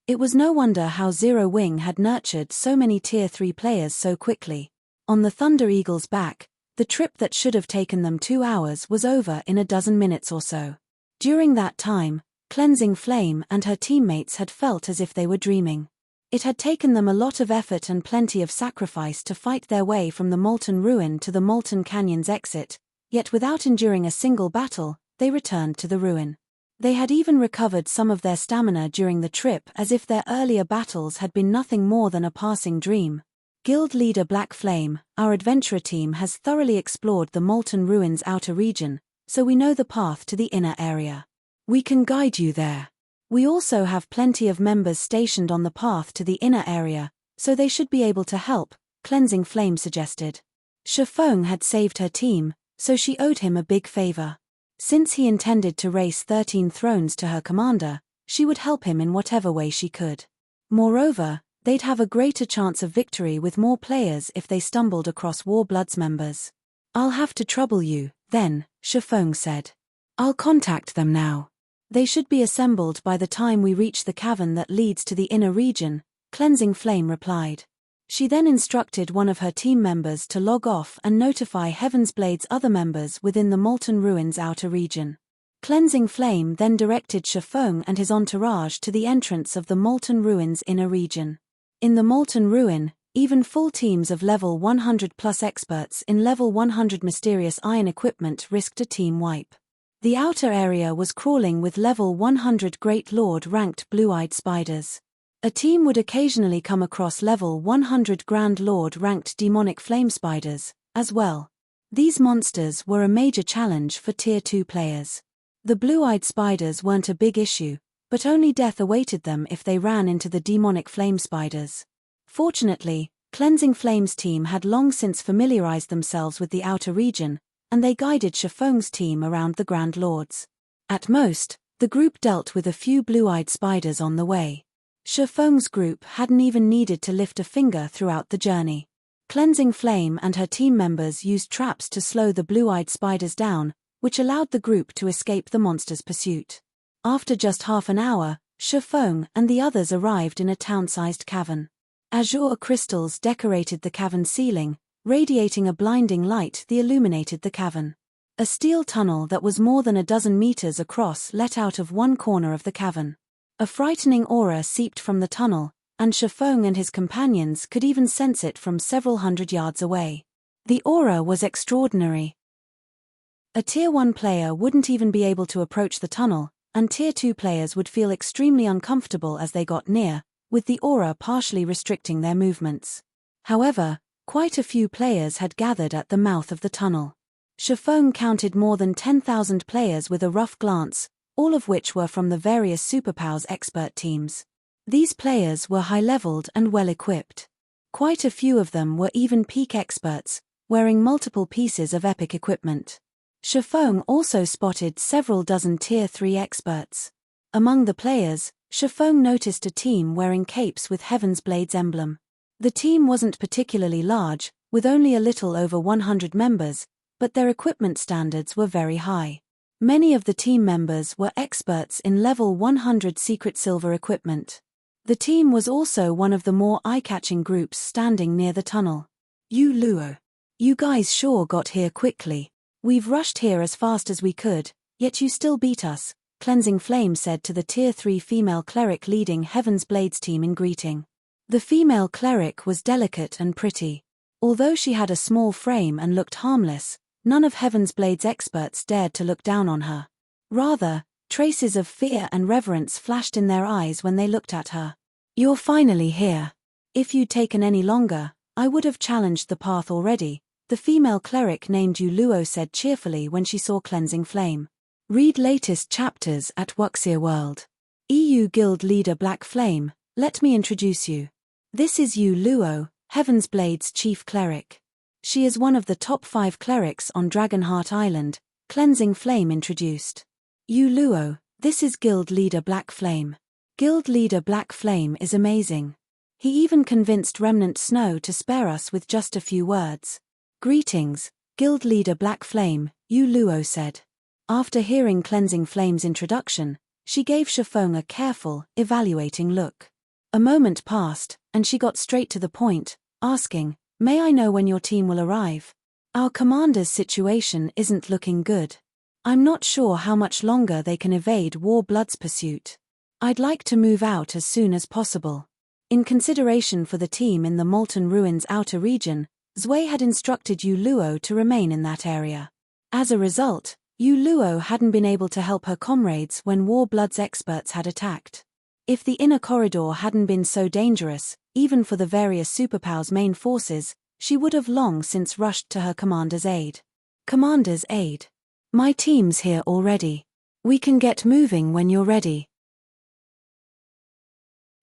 It was no wonder how Zero Wing had nurtured so many Tier 3 players so quickly. On the Thunder Eagle's back, the trip that should have taken them 2 hours was over in a dozen minutes or so. During that time, Cleansing Flame and her teammates had felt as if they were dreaming. It had taken them a lot of effort and plenty of sacrifice to fight their way from the molten ruin to the molten canyon's exit, yet without enduring a single battle, they returned to the ruin. They had even recovered some of their stamina during the trip as if their earlier battles had been nothing more than a passing dream. Guild leader Black Flame, our adventurer team has thoroughly explored the molten ruins outer region, so we know the path to the inner area. We can guide you there. We also have plenty of members stationed on the path to the inner area, so they should be able to help, Cleansing Flame suggested. Shifeng had saved her team, so she owed him a big favor. Since he intended to race 13 thrones to her commander, she would help him in whatever way she could. Moreover, they'd have a greater chance of victory with more players if they stumbled across Warblood's members. "I'll have to trouble you, then," Shifeng said. "I'll contact them now. They should be assembled by the time we reach the cavern that leads to the inner region," Cleansing Flame replied. She then instructed one of her team members to log off and notify Heaven's Blade's other members within the Molten Ruins outer region. Cleansing Flame then directed Shifeng and his entourage to the entrance of the Molten Ruins inner region. In the Molten Ruin, even full teams of level 100+ experts in level 100 mysterious iron equipment risked a team wipe. The outer area was crawling with level 100 Great Lord ranked blue-eyed spiders. A team would occasionally come across level 100 Grand Lord ranked demonic flame spiders, as well. These monsters were a major challenge for Tier 2 players. The blue-eyed spiders weren't a big issue, but only death awaited them if they ran into the demonic flame spiders. Fortunately, Cleansing Flame's team had long since familiarized themselves with the outer region, and they guided Shifeng's team around the Grand Lords. At most, the group dealt with a few blue-eyed spiders on the way. Shifeng's group hadn't even needed to lift a finger throughout the journey. Cleansing Flame and her team members used traps to slow the blue-eyed spiders down, which allowed the group to escape the monster's pursuit. After just half an hour, Shifeng and the others arrived in a town-sized cavern. Azure crystals decorated the cavern ceiling, radiating a blinding light that illuminated the cavern. A steel tunnel that was more than a dozen meters across let out of one corner of the cavern. A frightening aura seeped from the tunnel, and Shifeng and his companions could even sense it from several hundred yards away. The aura was extraordinary. A Tier 1 player wouldn't even be able to approach the tunnel, and Tier 2 players would feel extremely uncomfortable as they got near, with the aura partially restricting their movements. However, quite a few players had gathered at the mouth of the tunnel. Shifeng counted more than 10,000 players with a rough glance, all of which were from the various superpowers expert teams. These players were high-leveled and well-equipped. Quite a few of them were even peak experts, wearing multiple pieces of epic equipment. Shifeng also spotted several dozen Tier 3 experts. Among the players, Shifeng noticed a team wearing capes with Heaven's Blade's emblem. The team wasn't particularly large, with only a little over 100 members, but their equipment standards were very high. Many of the team members were experts in level 100 secret silver equipment. The team was also one of the more eye-catching groups standing near the tunnel. Yu Luo. You guys sure got here quickly. We've rushed here as fast as we could, yet you still beat us, Cleansing Flame said to the Tier 3 female cleric leading Heaven's Blades team in greeting. The female cleric was delicate and pretty. Although she had a small frame and looked harmless, none of Heaven's Blades experts dared to look down on her. Rather, traces of fear and reverence flashed in their eyes when they looked at her. You're finally here. If you'd taken any longer, I would have challenged the path already, the female cleric named Yuluo said cheerfully when she saw Cleansing Flame. Read latest chapters at Wuxia World. EU Guild Leader Black Flame, let me introduce you. This is Yuluo, Heaven's Blades chief cleric. She is one of the top 5 clerics on Dragonheart Island, Cleansing Flame introduced. Yuluo, this is Guild Leader Black Flame. Guild Leader Black Flame is amazing. He even convinced Remnant Snow to spare us with just a few words. Greetings, Guild Leader Black Flame, Yuluo said. After hearing Cleansing Flame's introduction, she gave Shifeng a careful, evaluating look. A moment passed, and she got straight to the point, asking, "May I know when your team will arrive? Our commander's situation isn't looking good. I'm not sure how much longer they can evade War Blood's pursuit. I'd like to move out as soon as possible." In consideration for the team in the Molten Ruins outer region, Zui had instructed Yuluo to remain in that area. As a result, Yuluo hadn't been able to help her comrades when War Blood's experts had attacked. If the inner corridor hadn't been so dangerous, even for the various superpowers' main forces, she would have long since rushed to her commander's aid. Commander's aid. My team's here already. We can get moving when you're ready.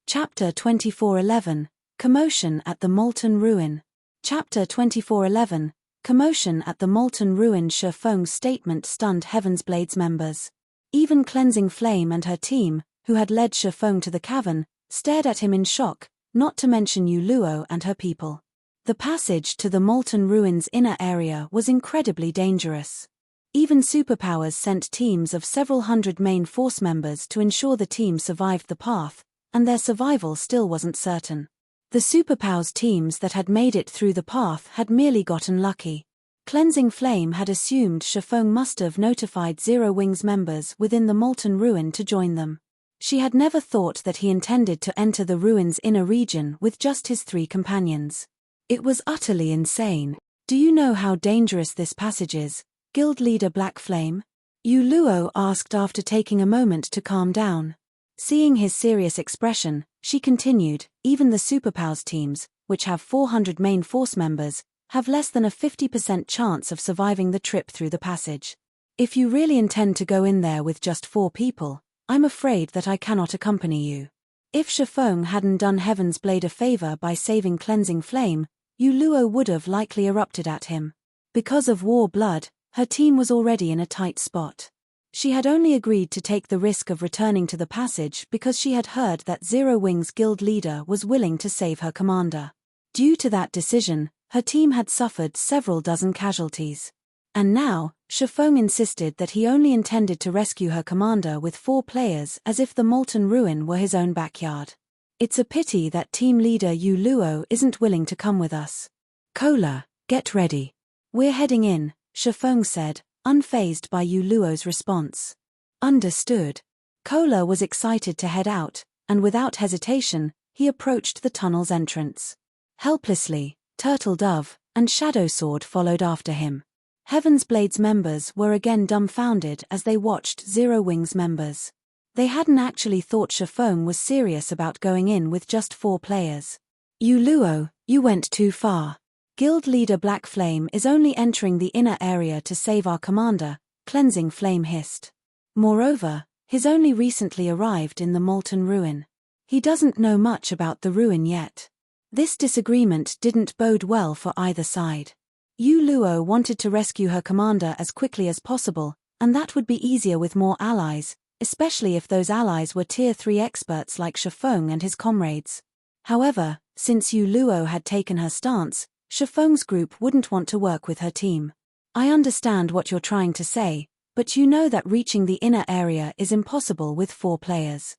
Chapter 2411, Commotion at the Molten Ruin. Chapter 2411, Commotion at the Molten Ruin. Shifeng's statement stunned Heaven's Blades members. Even Cleansing Flame and her team, who had led Shifeng to the cavern, stared at him in shock, not to mention Yuluo and her people. The passage to the Molten Ruins inner area was incredibly dangerous. Even superpowers sent teams of several hundred main force members to ensure the team survived the path, and their survival still wasn't certain. The superpowers teams that had made it through the path had merely gotten lucky. Cleansing Flame had assumed Shifeng must have notified Zero Wings members within the Molten Ruin to join them. She had never thought that he intended to enter the ruin's inner region with just his 3 companions. It was utterly insane. Do you know how dangerous this passage is, Guild Leader Black Flame? Yuluo asked after taking a moment to calm down. Seeing his serious expression, she continued, even the superpowers teams, which have 400 main force members, have less than a 50% chance of surviving the trip through the passage. If you really intend to go in there with just 4 people, I'm afraid that I cannot accompany you. If Shifeng hadn't done Heaven's Blade a favor by saving Cleansing Flame, Yuluo would have likely erupted at him. Because of War Blood, her team was already in a tight spot. She had only agreed to take the risk of returning to the passage because she had heard that Zero Wings guild leader was willing to save her commander. Due to that decision, her team had suffered several dozen casualties. And now, Shifeng insisted that he only intended to rescue her commander with 4 players as if the Molten Ruin were his own backyard. It's a pity that team leader Yuluo isn't willing to come with us. Kola, get ready. We're heading in, Shifeng said, unfazed by Yuluo's response. Understood. Kola was excited to head out, and without hesitation, he approached the tunnel's entrance. Helplessly, Turtle Dove and Shadow Sword followed after him. Heaven's Blades members were again dumbfounded as they watched Zero Wings members. They hadn't actually thought Shifeng was serious about going in with just 4 players. Yuluo, you went too far. Guild leader Black Flame is only entering the inner area to save our commander, Cleansing Flame hissed. Moreover, he's only recently arrived in the Molten Ruin. He doesn't know much about the ruin yet. This disagreement didn't bode well for either side. Yuluo wanted to rescue her commander as quickly as possible, and that would be easier with more allies, especially if those allies were Tier 3 experts like Shifeng and his comrades. However, since Yuluo had taken her stance, Shifeng's group wouldn't want to work with her team. I understand what you're trying to say, but you know that reaching the inner area is impossible with 4 players.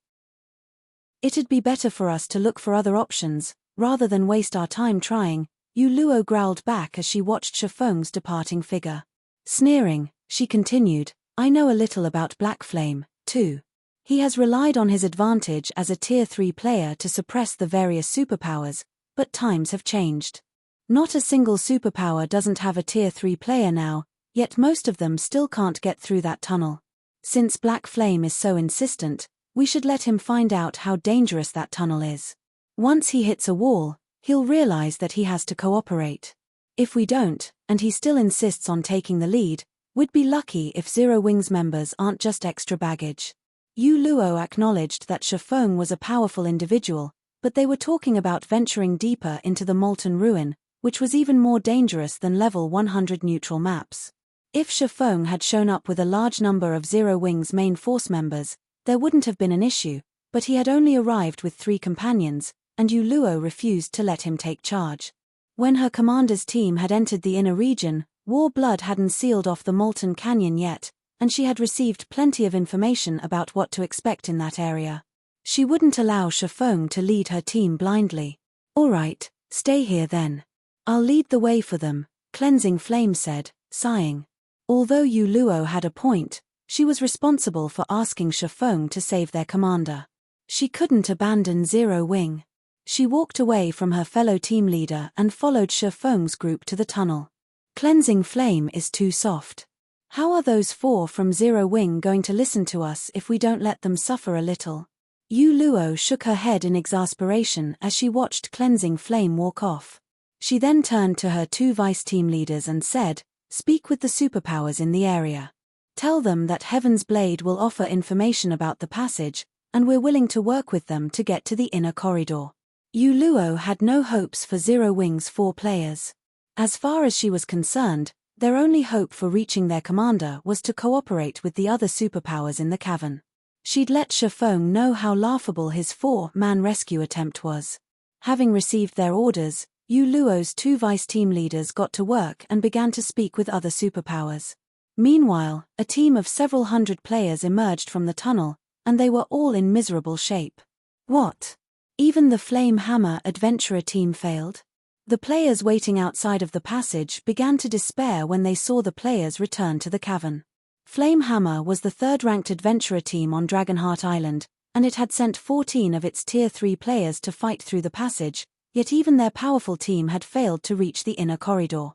It'd be better for us to look for other options, rather than waste our time trying, Yu Luo growled back as she watched Shifeng's departing figure. Sneering, she continued, I know a little about Black Flame, too. He has relied on his advantage as a Tier 3 player to suppress the various superpowers, but times have changed. Not a single superpower doesn't have a Tier 3 player now, yet most of them still can't get through that tunnel. Since Black Flame is so insistent, we should let him find out how dangerous that tunnel is. Once he hits a wall, he'll realize that he has to cooperate. If we don't, and he still insists on taking the lead, we'd be lucky if Zero Wings members aren't just extra baggage. Yu Luo acknowledged that Shifeng was a powerful individual, but they were talking about venturing deeper into the Molten Ruin, which was even more dangerous than level 100 neutral maps. If Shifeng had shown up with a large number of Zero Wings main force members, there wouldn't have been an issue, but he had only arrived with 3 companions, and Yu Luo refused to let him take charge. When her commander's team had entered the inner region, War Blood hadn't sealed off the Molten Canyon yet, and she had received plenty of information about what to expect in that area. She wouldn't allow Shifeng to lead her team blindly. All right, stay here then. I'll lead the way for them, Cleansing Flame said, sighing. Although Yu Luo had a point, she was responsible for asking Shifeng to save their commander. She couldn't abandon Zero Wing. She walked away from her fellow team leader and followed Shifeng's group to the tunnel. Cleansing Flame is too soft. How are those 4 from Zero Wing going to listen to us if we don't let them suffer a little? Yu Luo shook her head in exasperation as she watched Cleansing Flame walk off. She then turned to her 2 vice team leaders and said, Speak with the superpowers in the area. Tell them that Heaven's Blade will offer information about the passage, and we're willing to work with them to get to the inner corridor. Yu Luo had no hopes for Zero Wing's 4 players. As far as she was concerned, their only hope for reaching their commander was to cooperate with the other superpowers in the cavern. She'd let Shifeng know how laughable his 4-man rescue attempt was. Having received their orders, Yu Luo's 2 vice team leaders got to work and began to speak with other superpowers. Meanwhile, a team of several hundred players emerged from the tunnel, and they were all in miserable shape. What? Even the Flame Hammer adventurer team failed? The players waiting outside of the passage began to despair when they saw the players return to the cavern. Flame Hammer was the 3rd-ranked adventurer team on Dragonheart Island, and it had sent 14 of its Tier 3 players to fight through the passage, yet even their powerful team had failed to reach the inner corridor.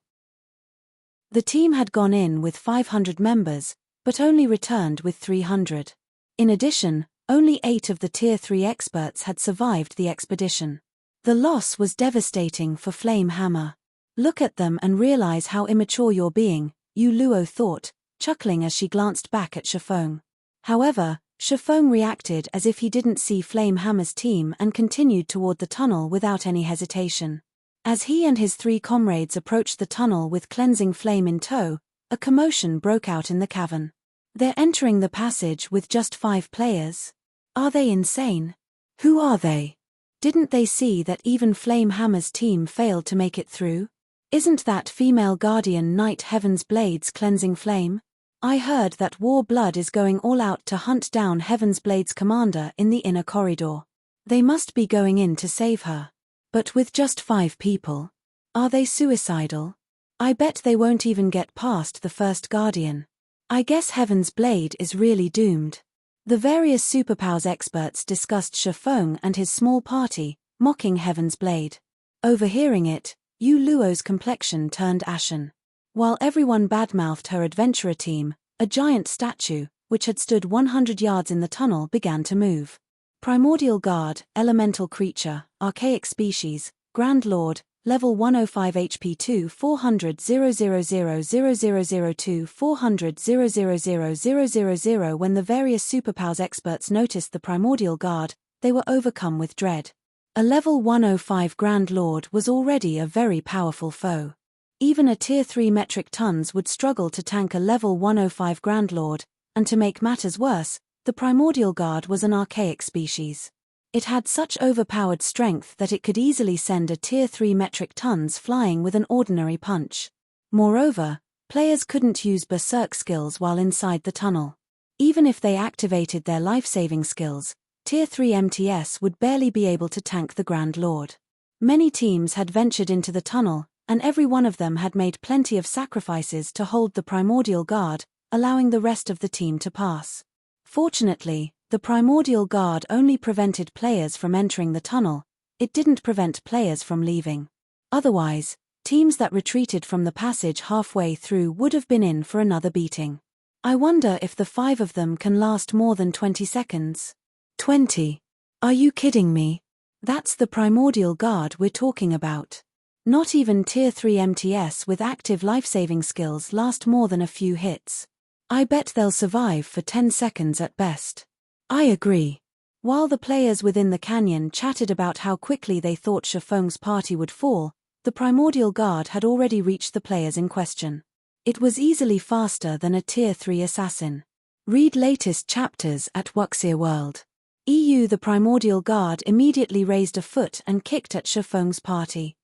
The team had gone in with 500 members, but only returned with 300. In addition, only 8 of the Tier 3 experts had survived the expedition. The loss was devastating for Flame Hammer. Look at them and realize how immature you're being, Yu Luo thought, chuckling as she glanced back at Shifeng. However, Shifeng reacted as if he didn't see Flame Hammer's team and continued toward the tunnel without any hesitation. As he and his 3 comrades approached the tunnel with Cleansing Flame in tow, a commotion broke out in the cavern. They're entering the passage with just 5 players. Are they insane? Who are they? Didn't they see that even Flame Hammer's team failed to make it through? Isn't that female guardian Knight Heaven's Blade's Cleansing Flame? I heard that War Blood is going all out to hunt down Heaven's Blade's commander in the inner corridor. They must be going in to save her. But with just 5 people. Are they suicidal? I bet they won't even get past the first guardian. I guess Heaven's Blade is really doomed. The various superpowers experts discussed Shifeng and his small party, mocking Heaven's Blade. Overhearing it, Yu Luo's complexion turned ashen. While everyone badmouthed her adventurer team, a giant statue, which had stood 100 yards in the tunnel, began to move. Primordial Guard, Elemental Creature, Archaic Species, Grand Lord, Level 105 HP 2 400 0000002 400 0000000. When the various superpowers experts noticed the Primordial Guard, they were overcome with dread. A Level 105 Grand Lord was already a very powerful foe. Even a Tier 3 metric tons would struggle to tank a Level 105 Grand Lord, and to make matters worse, the Primordial Guard was an archaic species. It had such overpowered strength that it could easily send a Tier 3 metric tons flying with an ordinary punch. Moreover, players couldn't use berserk skills while inside the tunnel. Even if they activated their life-saving skills, Tier 3 MTS would barely be able to tank the Grand Lord. Many teams had ventured into the tunnel, and every one of them had made plenty of sacrifices to hold the primordial guard, allowing the rest of the team to pass. Fortunately, the primordial guard only prevented players from entering the tunnel, it didn't prevent players from leaving. Otherwise, teams that retreated from the passage halfway through would have been in for another beating. I wonder if the 5 of them can last more than 20 seconds. 20. Are you kidding me? That's the primordial guard we're talking about. Not even Tier 3 MTS with active life-saving skills last more than a few hits. I bet they'll survive for 10 seconds at best. I agree. While the players within the canyon chatted about how quickly they thought Shifeng's party would fall, the primordial guard had already reached the players in question. It was easily faster than a Tier 3 assassin. Read latest chapters at Wuxia World. The primordial guard immediately raised a foot and kicked at Shifeng's party.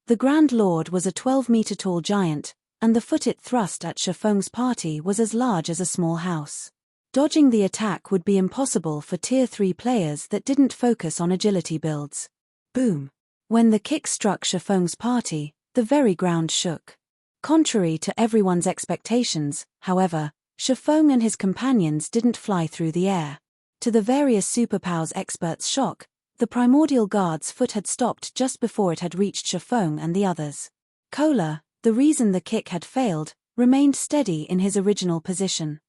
The Grand Lord was a 12-meter-tall giant, and the foot it thrust at Shifeng's party was as large as a small house. Dodging the attack would be impossible for Tier 3 players that didn't focus on agility builds. Boom! When the kick struck Shifeng's party, the very ground shook. Contrary to everyone's expectations, however, Shifeng and his companions didn't fly through the air. To the various superpowers experts' shock, the primordial guard's foot had stopped just before it had reached Shifeng and the others. Kola, the reason the kick had failed, remained steady in his original position.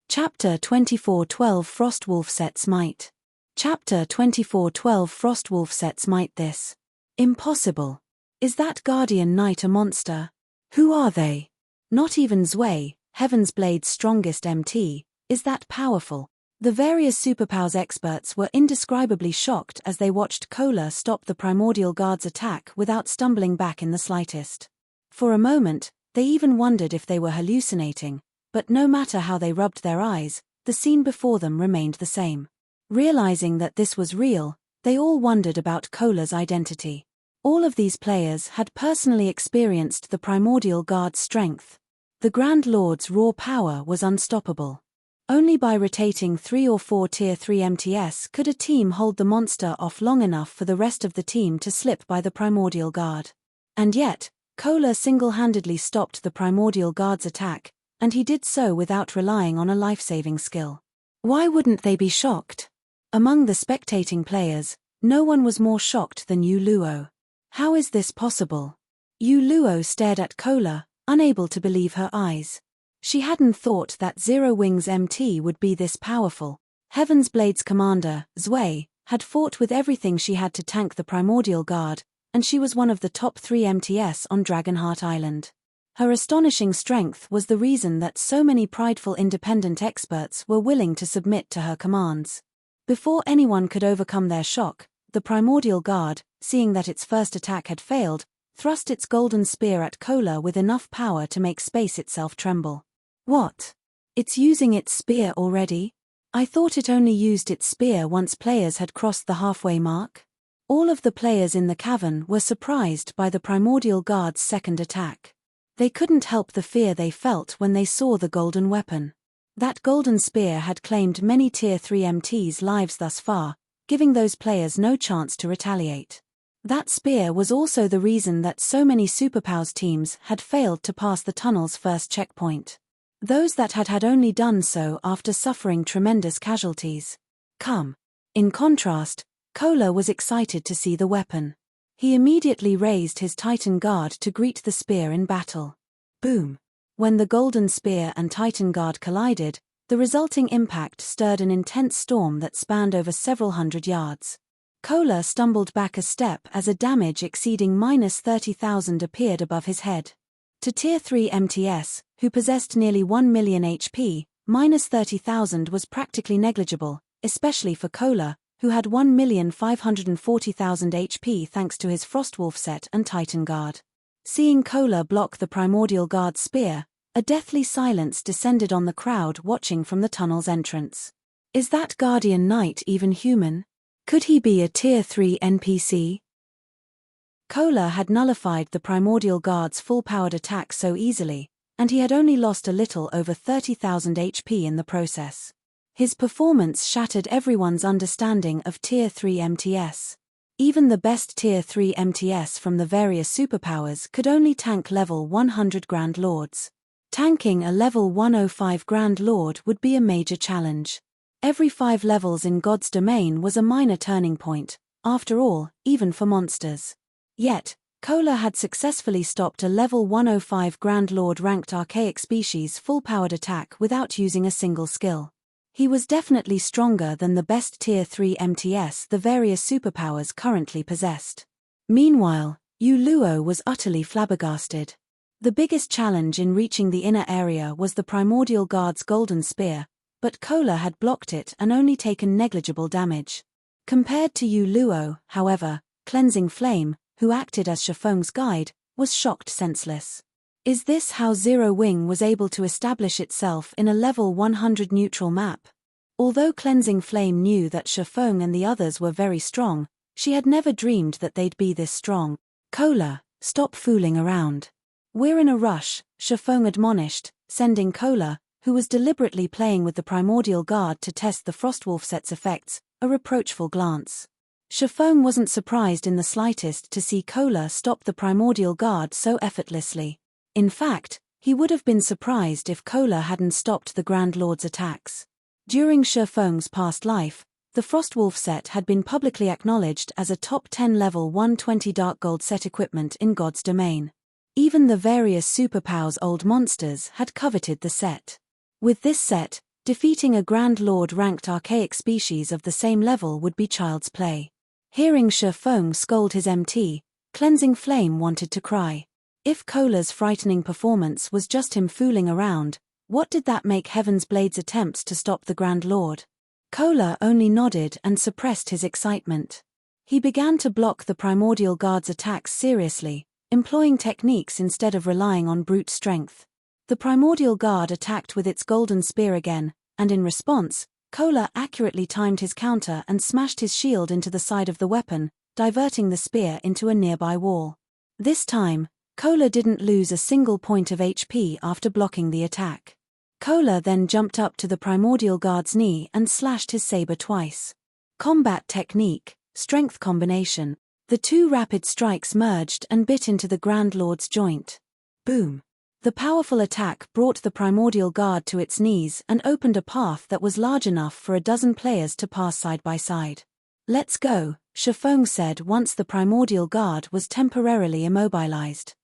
Chapter 24:12 Frostwolf Sets Might. Chapter 24:12 Frostwolf Sets Might. This. Impossible. Is that Guardian Knight a monster? Who are they? Not even Zwei, Heaven's Blade's strongest MT, is that powerful. The various superpowers experts were indescribably shocked as they watched Kola stop the primordial guard's attack without stumbling back in the slightest. For a moment, they even wondered if they were hallucinating, but no matter how they rubbed their eyes, the scene before them remained the same. Realizing that this was real, they all wondered about Kola's identity. All of these players had personally experienced the primordial guard's strength. The Grand Lord's raw power was unstoppable. Only by rotating 3 or 4 Tier 3 MTS could a team hold the monster off long enough for the rest of the team to slip by the primordial guard. And yet, Kola single-handedly stopped the primordial guard's attack, and he did so without relying on a life-saving skill. Why wouldn't they be shocked? Among the spectating players, no one was more shocked than Yu Luo. How is this possible? Yu Luo stared at Kola, unable to believe her eyes. She hadn't thought that Zero Wings MT would be this powerful. Heaven's Blade's commander, Zwei, had fought with everything she had to tank the primordial guard, and she was one of the top 3 MTS on Dragonheart Island. Her astonishing strength was the reason that so many prideful independent experts were willing to submit to her commands. Before anyone could overcome their shock, the primordial guard, seeing that its first attack had failed, thrust its golden spear at Kola with enough power to make space itself tremble. What? It's using its spear already? I thought it only used its spear once players had crossed the halfway mark. All of the players in the cavern were surprised by the primordial guard's second attack. They couldn't help the fear they felt when they saw the golden weapon. That golden spear had claimed many Tier 3 MTs' lives thus far, giving those players no chance to retaliate. That spear was also the reason that so many superpowers teams had failed to pass the tunnel's first checkpoint. Those that had only done so after suffering tremendous casualties. In contrast, Kola was excited to see the weapon. He immediately raised his Titan Guard to greet the spear in battle. Boom! When the golden spear and Titan Guard collided, the resulting impact stirred an intense storm that spanned over several hundred yards. Kola stumbled back a step as a damage exceeding -30,000 appeared above his head. To Tier 3 MTS, who possessed nearly 1 million HP, -30,000 was practically negligible, especially for Kola, who had 1,540,000 HP thanks to his Frostwolf set and Titan Guard. Seeing Kola block the primordial guard's spear, a deathly silence descended on the crowd watching from the tunnel's entrance. Is that Guardian Knight even human? Could he be a Tier 3 NPC? Kola had nullified the primordial guard's full-powered attack so easily, and he had only lost a little over 30,000 HP in the process. His performance shattered everyone's understanding of Tier 3 MTS. Even the best Tier 3 MTS from the various superpowers could only tank level 100 Grand Lords. Tanking a level 105 Grand Lord would be a major challenge. Every 5 levels in God's domain was a minor turning point, after all, even for monsters. Yet, Kola had successfully stopped a level 105 Grand Lord ranked archaic species full-powered attack without using a single skill. He was definitely stronger than the best Tier 3 MTS the various superpowers currently possessed. Meanwhile, Yu Luo was utterly flabbergasted. The biggest challenge in reaching the inner area was the Primordial Guard's golden spear, but Kola had blocked it and only taken negligible damage. Compared to Yu Luo, however, Cleansing Flame, who acted as Shifeng's guide, was shocked senseless. Is this how Zero Wing was able to establish itself in a level 100 neutral map? Although Cleansing Flame knew that Shifeng and the others were very strong, she had never dreamed that they'd be this strong. Kola, stop fooling around. We're in a rush, Shifeng admonished, sending Kola, who was deliberately playing with the Primordial Guard to test the Frostwolf set's effects, a reproachful glance. Shifeng wasn't surprised in the slightest to see Kola stop the Primordial Guard so effortlessly. In fact, he would have been surprised if Kola hadn't stopped the Grand Lord's attacks. During Shifeng's past life, the Frostwolf set had been publicly acknowledged as a top 10 level 120 Dark Gold set equipment in God's domain. Even the various superpowers old monsters had coveted the set. With this set, defeating a Grand Lord ranked archaic species of the same level would be child's play. Hearing Shifeng scold his MT, Cleansing Flame wanted to cry. If Kola's frightening performance was just him fooling around, what did that make Heaven's Blade's attempts to stop the Grand Lord? Kola only nodded and suppressed his excitement. He began to block the Primordial Guard's attacks seriously, employing techniques instead of relying on brute strength. The Primordial Guard attacked with its golden spear again, and in response, Kola accurately timed his counter and smashed his shield into the side of the weapon, diverting the spear into a nearby wall. This time, Kola didn't lose a single point of HP after blocking the attack. Kola then jumped up to the Primordial Guard's knee and slashed his saber twice. Combat technique, strength combination. The two rapid strikes merged and bit into the Grand Lord's joint. Boom! The powerful attack brought the Primordial Guard to its knees and opened a path that was large enough for a dozen players to pass side by side. Let's go, Shifeng said once the Primordial Guard was temporarily immobilized.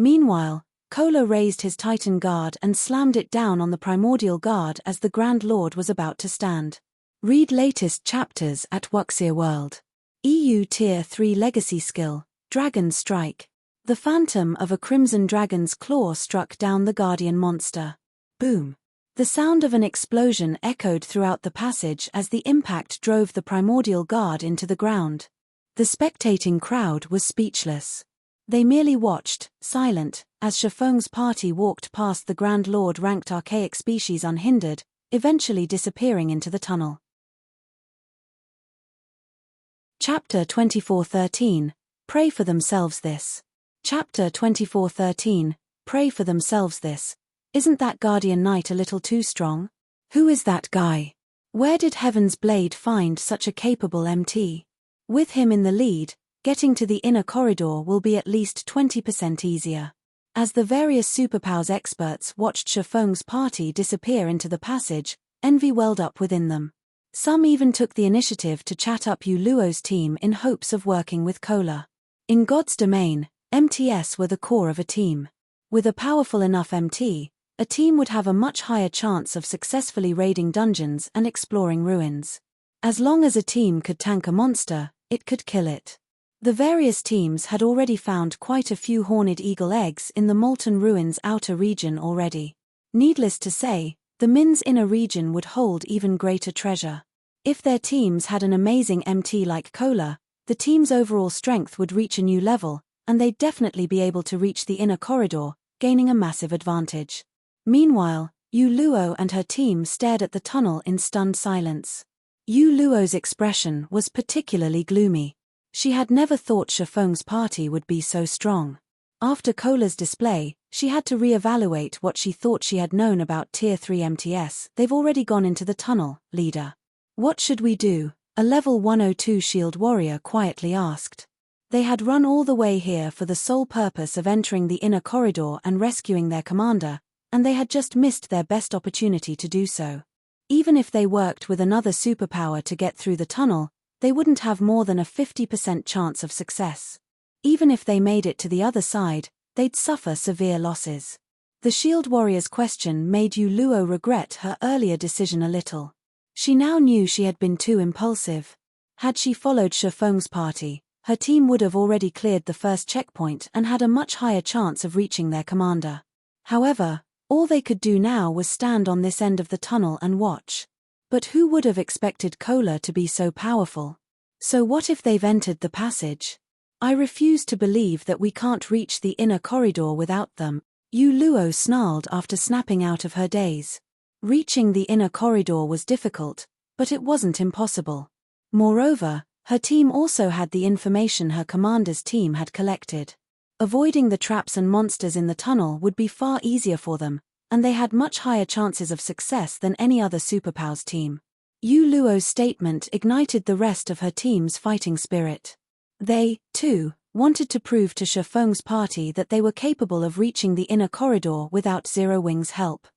Meanwhile, Kola raised his Titan Guard and slammed it down on the Primordial Guard as the Grand Lord was about to stand. Read latest chapters at Wuxia World. EU Tier 3 Legacy Skill, Dragon Strike. The phantom of a crimson dragon's claw struck down the guardian monster. Boom! The sound of an explosion echoed throughout the passage as the impact drove the Primordial Guard into the ground. The spectating crowd was speechless. They merely watched, silent, as Shifeng's party walked past the Grand Lord ranked archaic species unhindered, eventually disappearing into the tunnel. Chapter 24:13. Pray for themselves this. Chapter 24:13. Pray for themselves this. Isn't that Guardian Knight a little too strong? Who is that guy? Where did Heaven's Blade find such a capable MT? With him in the lead, getting to the inner corridor will be at least 20% easier. As the various superpowers experts watched Shifeng's party disappear into the passage, envy welled up within them. Some even took the initiative to chat up Yu Luo's team in hopes of working with Kola. In God's domain, MTS were the core of a team. With a powerful enough MT, a team would have a much higher chance of successfully raiding dungeons and exploring ruins. As long as a team could tank a monster, it could kill it. The various teams had already found quite a few horned eagle eggs in the Molten Ruins outer region already. Needless to say, the Min's inner region would hold even greater treasure. If their teams had an amazing MT like Kola, the team's overall strength would reach a new level, and they'd definitely be able to reach the inner corridor, gaining a massive advantage. Meanwhile, Yu Luo and her team stared at the tunnel in stunned silence. Yu Luo's expression was particularly gloomy. She had never thought Shifeng's party would be so strong. After Kola's display, she had to re-evaluate what she thought she had known about Tier 3 MTS. They've already gone into the tunnel, leader. What should we do? a level 102 shield warrior quietly asked. They had run all the way here for the sole purpose of entering the inner corridor and rescuing their commander, and they had just missed their best opportunity to do so. Even if they worked with another superpower to get through the tunnel, they wouldn't have more than a 50% chance of success. Even if they made it to the other side, they'd suffer severe losses. The shield warrior's question made Yu Luo regret her earlier decision a little. She now knew she had been too impulsive. Had she followed Shifeng's party, her team would have already cleared the first checkpoint and had a much higher chance of reaching their commander. However, all they could do now was stand on this end of the tunnel and watch. But who would have expected Cola to be so powerful? So what if they've entered the passage? I refuse to believe that we can't reach the inner corridor without them, Yu Luo snarled after snapping out of her daze. Reaching the inner corridor was difficult, but it wasn't impossible. Moreover, her team also had the information her commander's team had collected. Avoiding the traps and monsters in the tunnel would be far easier for them, and they had much higher chances of success than any other superpowers team. Yu Luo's statement ignited the rest of her team's fighting spirit. They, too, wanted to prove to Shifeng's party that they were capable of reaching the inner corridor without Zero Wing's help.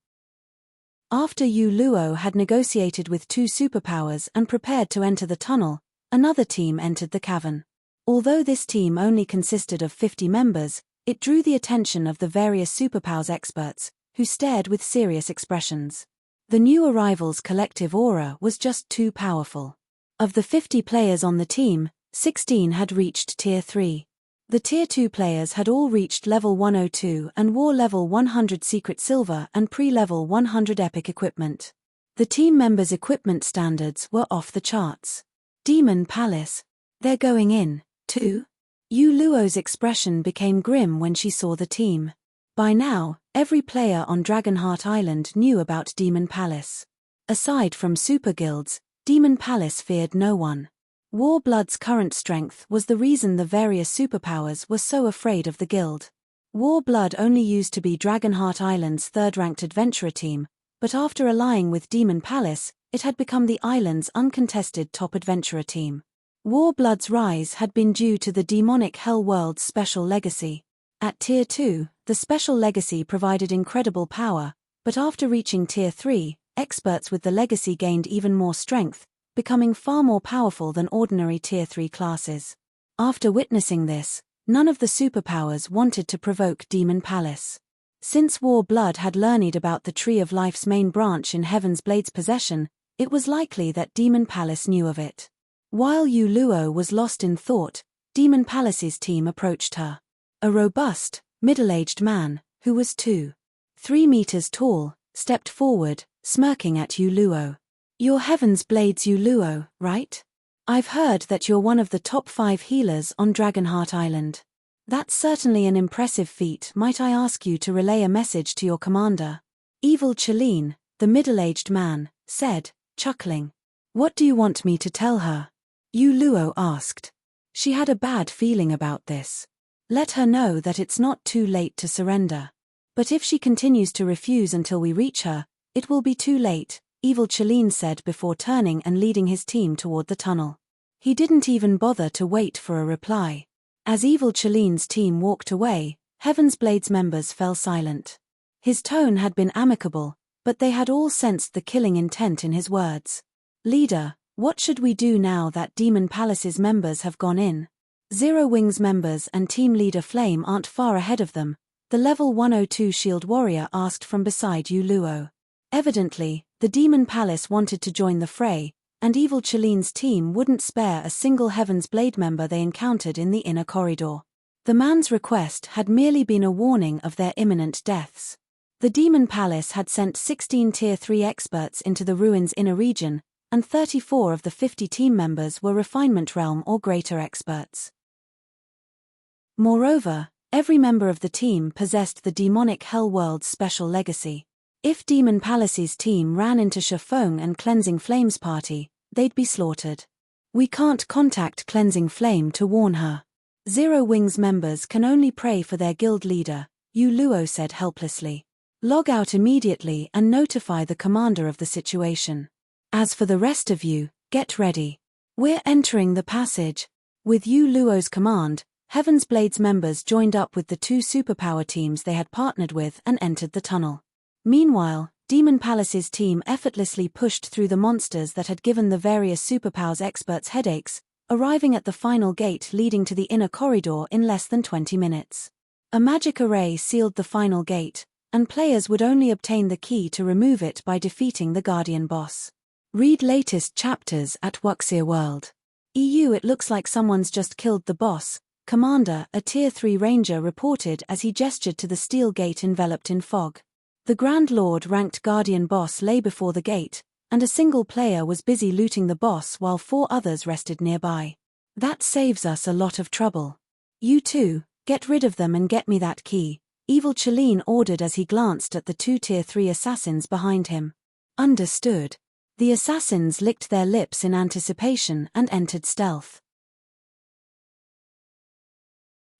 After Yu Luo had negotiated with two superpowers and prepared to enter the tunnel, another team entered the cavern. Although this team only consisted of 50 members, it drew the attention of the various superpowers experts, who stared with serious expressions. The new arrival's collective aura was just too powerful. Of the 50 players on the team, 16 had reached Tier 3. The Tier 2 players had all reached level 102 and wore level 100 secret silver and pre-level 100 epic equipment. The team members' equipment standards were off the charts. Demon Palace. They're going in, too? Yu Luo's expression became grim when she saw the team. By now, every player on Dragonheart Island knew about Demon Palace. Aside from super guilds, Demon Palace feared no one. Warblood's current strength was the reason the various superpowers were so afraid of the guild. Warblood only used to be Dragonheart Island's third-ranked adventurer team, but after allying with Demon Palace, it had become the island's uncontested top adventurer team. Warblood's rise had been due to the demonic Hell World's special legacy. At Tier 2, the special legacy provided incredible power, but after reaching Tier 3, experts with the legacy gained even more strength, becoming far more powerful than ordinary Tier 3 classes. After witnessing this, none of the superpowers wanted to provoke Demon Palace. Since Warblood had learned about the Tree of Life's main branch in Heaven's Blade's possession, it was likely that Demon Palace knew of it. While Yu Luo was lost in thought, Demon Palace's team approached her. A robust, middle-aged man, who was 2.3 meters tall, stepped forward, smirking at Yu Luo. You're Heaven's Blade's Yu Luo, right? I've heard that you're one of the top 5 healers on Dragonheart Island. That's certainly an impressive feat. Might I ask you to relay a message to your commander? Evil Chelene, the middle-aged man, said, chuckling. What do you want me to tell her? Yu Luo asked. She had a bad feeling about this. Let her know that it's not too late to surrender. But if she continues to refuse until we reach her, it will be too late, Evil Chelene said before turning and leading his team toward the tunnel. He didn't even bother to wait for a reply. As Evil Chelene's team walked away, Heaven's Blade's members fell silent. His tone had been amicable, but they had all sensed the killing intent in his words. Leader, what should we do now that Demon Palace's members have gone in? Zero Wing's members and team leader Flame aren't far ahead of them, the level 102 shield warrior asked from beside Yu Luo. Evidently, the Demon Palace wanted to join the fray, and Evil Chelene's team wouldn't spare a single Heaven's Blade member they encountered in the inner corridor. The man's request had merely been a warning of their imminent deaths. The Demon Palace had sent 16 Tier 3 experts into the ruins' inner region, and 34 of the 50 team members were Refinement Realm or greater experts. Moreover, every member of the team possessed the demonic Hell World's special legacy. If Demon Palace's team ran into Shifeng and Cleansing Flame's party, they'd be slaughtered. We can't contact Cleansing Flame to warn her. Zero Wing's members can only pray for their guild leader, Yu Luo said helplessly. Log out immediately and notify the commander of the situation. As for the rest of you, get ready. We're entering the passage. With Yu Luo's command, Heaven's Blades members joined up with the two superpower teams they had partnered with and entered the tunnel. Meanwhile, Demon Palace's team effortlessly pushed through the monsters that had given the various superpowers experts headaches, arriving at the final gate leading to the inner corridor in less than 20 minutes. A magic array sealed the final gate, and players would only obtain the key to remove it by defeating the Guardian boss. Read latest chapters at Wuxia World. EU. It looks like someone's just killed the boss, Commander, a Tier 3 ranger reported as he gestured to the steel gate enveloped in fog. The Grand Lord-ranked Guardian boss lay before the gate, and a single player was busy looting the boss while 4 others rested nearby. That saves us a lot of trouble. You two, get rid of them and get me that key, Evil Chelin ordered as he glanced at the 2 Tier 3 assassins behind him. Understood. The assassins licked their lips in anticipation and entered stealth.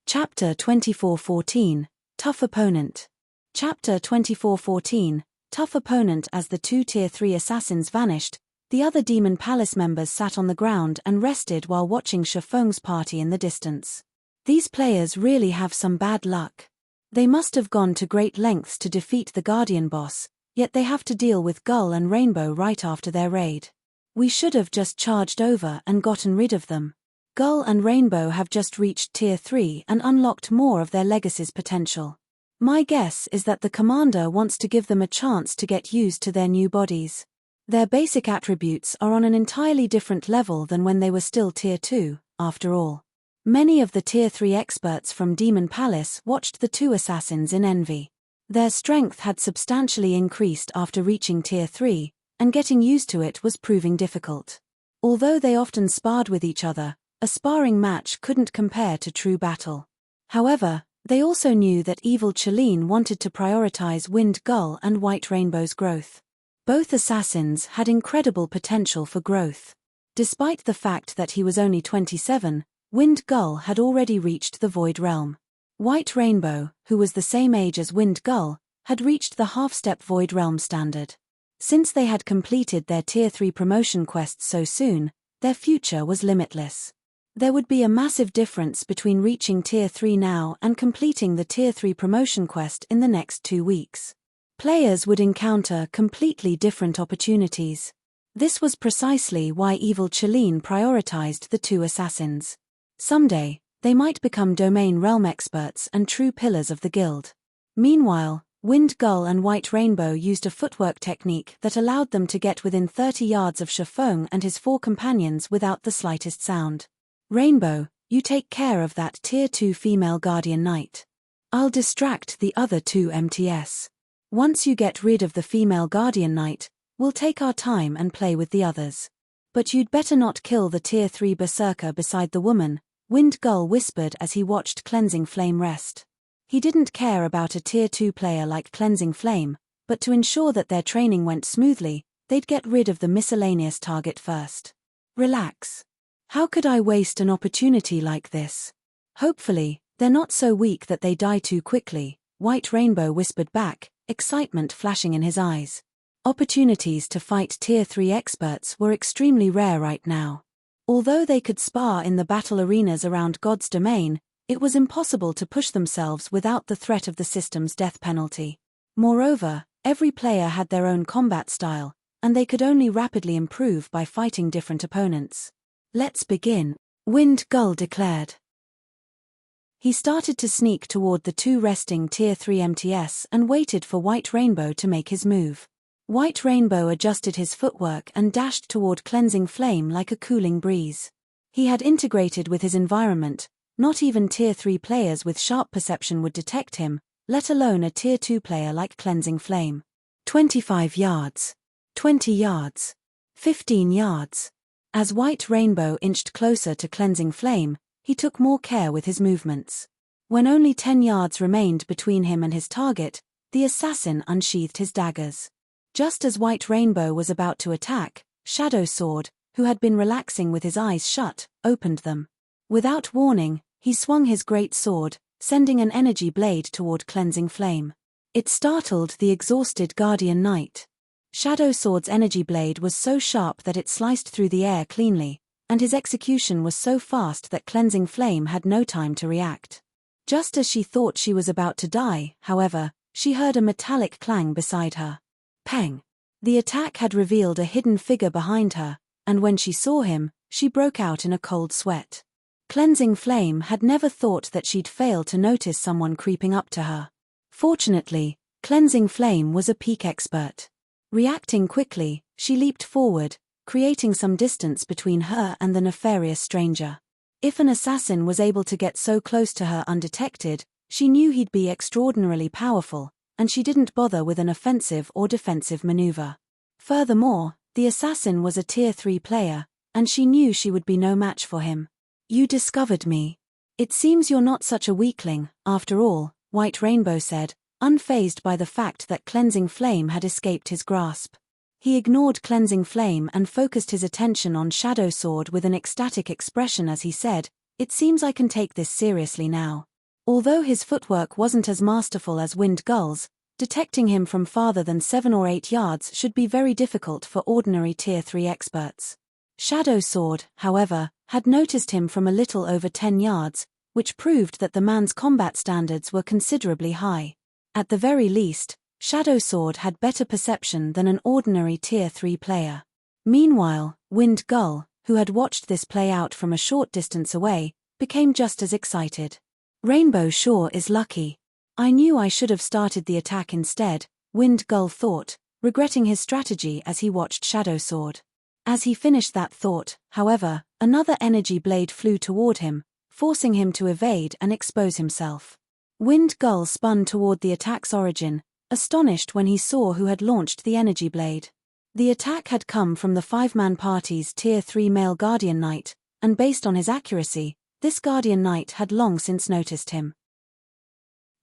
Chapter 24:14, Tough Opponent. Chapter 24:14, Tough Opponent. As the 2 Tier 3 assassins vanished, the other Demon Palace members sat on the ground and rested while watching Shifeng's party in the distance. These players really have some bad luck. They must have gone to great lengths to defeat the Guardian boss, yet they have to deal with Gull and Rainbow right after their raid. We should have just charged over and gotten rid of them. Gull and Rainbow have just reached Tier 3 and unlocked more of their legacy's potential. My guess is that the commander wants to give them a chance to get used to their new bodies. Their basic attributes are on an entirely different level than when they were still Tier 2, after all. Many of the Tier 3 experts from Demon Palace watched the 2 assassins in envy. Their strength had substantially increased after reaching Tier 3, and getting used to it was proving difficult. Although they often sparred with each other, a sparring match couldn't compare to true battle. However, they also knew that Evil Chelin wanted to prioritize Wind Gull and White Rainbow's growth. Both assassins had incredible potential for growth. Despite the fact that he was only 27, Wind Gull had already reached the Void Realm. White Rainbow, who was the same age as Wind Gull, had reached the half-step Void Realm standard. Since they had completed their Tier 3 promotion quests so soon, their future was limitless. There would be a massive difference between reaching Tier 3 now and completing the Tier 3 promotion quest in the next 2 weeks. Players would encounter completely different opportunities. This was precisely why Evil Chelin prioritized the 2 assassins. Someday, they might become domain realm experts and true pillars of the guild. Meanwhile, Wind Gull and White Rainbow used a footwork technique that allowed them to get within 30 yards of Shifeng and his 4 companions without the slightest sound. Rainbow, you take care of that Tier 2 female Guardian Knight. I'll distract the other 2 MTS. Once you get rid of the female Guardian Knight, we'll take our time and play with the others. But you'd better not kill the Tier 3 berserker beside the woman, Wind Gull whispered as he watched Cleansing Flame rest. He didn't care about a Tier 2 player like Cleansing Flame, but to ensure that their training went smoothly, they'd get rid of the miscellaneous target first. Relax. How could I waste an opportunity like this? Hopefully, they're not so weak that they die too quickly, White Rainbow whispered back, excitement flashing in his eyes. Opportunities to fight Tier 3 experts were extremely rare right now. Although they could spar in the battle arenas around God's domain, it was impossible to push themselves without the threat of the system's death penalty. Moreover, every player had their own combat style, and they could only rapidly improve by fighting different opponents. Let's begin, Wind Gull declared. He started to sneak toward the 2 resting Tier 3 MTS and waited for White Rainbow to make his move. White Rainbow adjusted his footwork and dashed toward Cleansing Flame like a cooling breeze. He had integrated with his environment, not even Tier 3 players with sharp perception would detect him, let alone a Tier 2 player like Cleansing Flame. 25 yards. 20 yards. 15 yards. As White Rainbow inched closer to Cleansing Flame, he took more care with his movements. When only 10 yards remained between him and his target, the assassin unsheathed his daggers. Just as White Rainbow was about to attack, Shadow Sword, who had been relaxing with his eyes shut, opened them. Without warning, he swung his great sword, sending an energy blade toward Cleansing Flame. It startled the exhausted Guardian Knight. Shadow Sword's energy blade was so sharp that it sliced through the air cleanly, and his execution was so fast that Cleansing Flame had no time to react. Just as she thought she was about to die, however, she heard a metallic clang beside her. Peng! The attack had revealed a hidden figure behind her, and when she saw him, she broke out in a cold sweat. Cleansing Flame had never thought that she'd fail to notice someone creeping up to her. Fortunately, Cleansing Flame was a peak expert. Reacting quickly, she leaped forward, creating some distance between her and the nefarious stranger. If an assassin was able to get so close to her undetected, she knew he'd be extraordinarily powerful, and she didn't bother with an offensive or defensive maneuver. Furthermore, the assassin was a Tier 3 player, and she knew she would be no match for him. "You discovered me. It seems you're not such a weakling, after all," White Rainbow said, unfazed by the fact that Cleansing Flame had escaped his grasp. He ignored Cleansing Flame and focused his attention on Shadow Sword with an ecstatic expression as he said, "It seems I can take this seriously now." Although his footwork wasn't as masterful as Wind Gull's, detecting him from farther than 7 or 8 yards should be very difficult for ordinary Tier 3 experts. Shadow Sword, however, had noticed him from a little over 10 yards, which proved that the man's combat standards were considerably high. At the very least, Shadow Sword had better perception than an ordinary Tier 3 player. Meanwhile, Wind Gull, who had watched this play out from a short distance away, became just as excited. "Rainbow sure is lucky. I knew I should have started the attack instead," Wind Gull thought, regretting his strategy as he watched Shadow Sword. As he finished that thought, however, another energy blade flew toward him, forcing him to evade and expose himself. Wind Gull spun toward the attack's origin, astonished when he saw who had launched the energy blade. The attack had come from the 5-man party's Tier 3 male Guardian Knight, and based on his accuracy, this Guardian Knight had long since noticed him.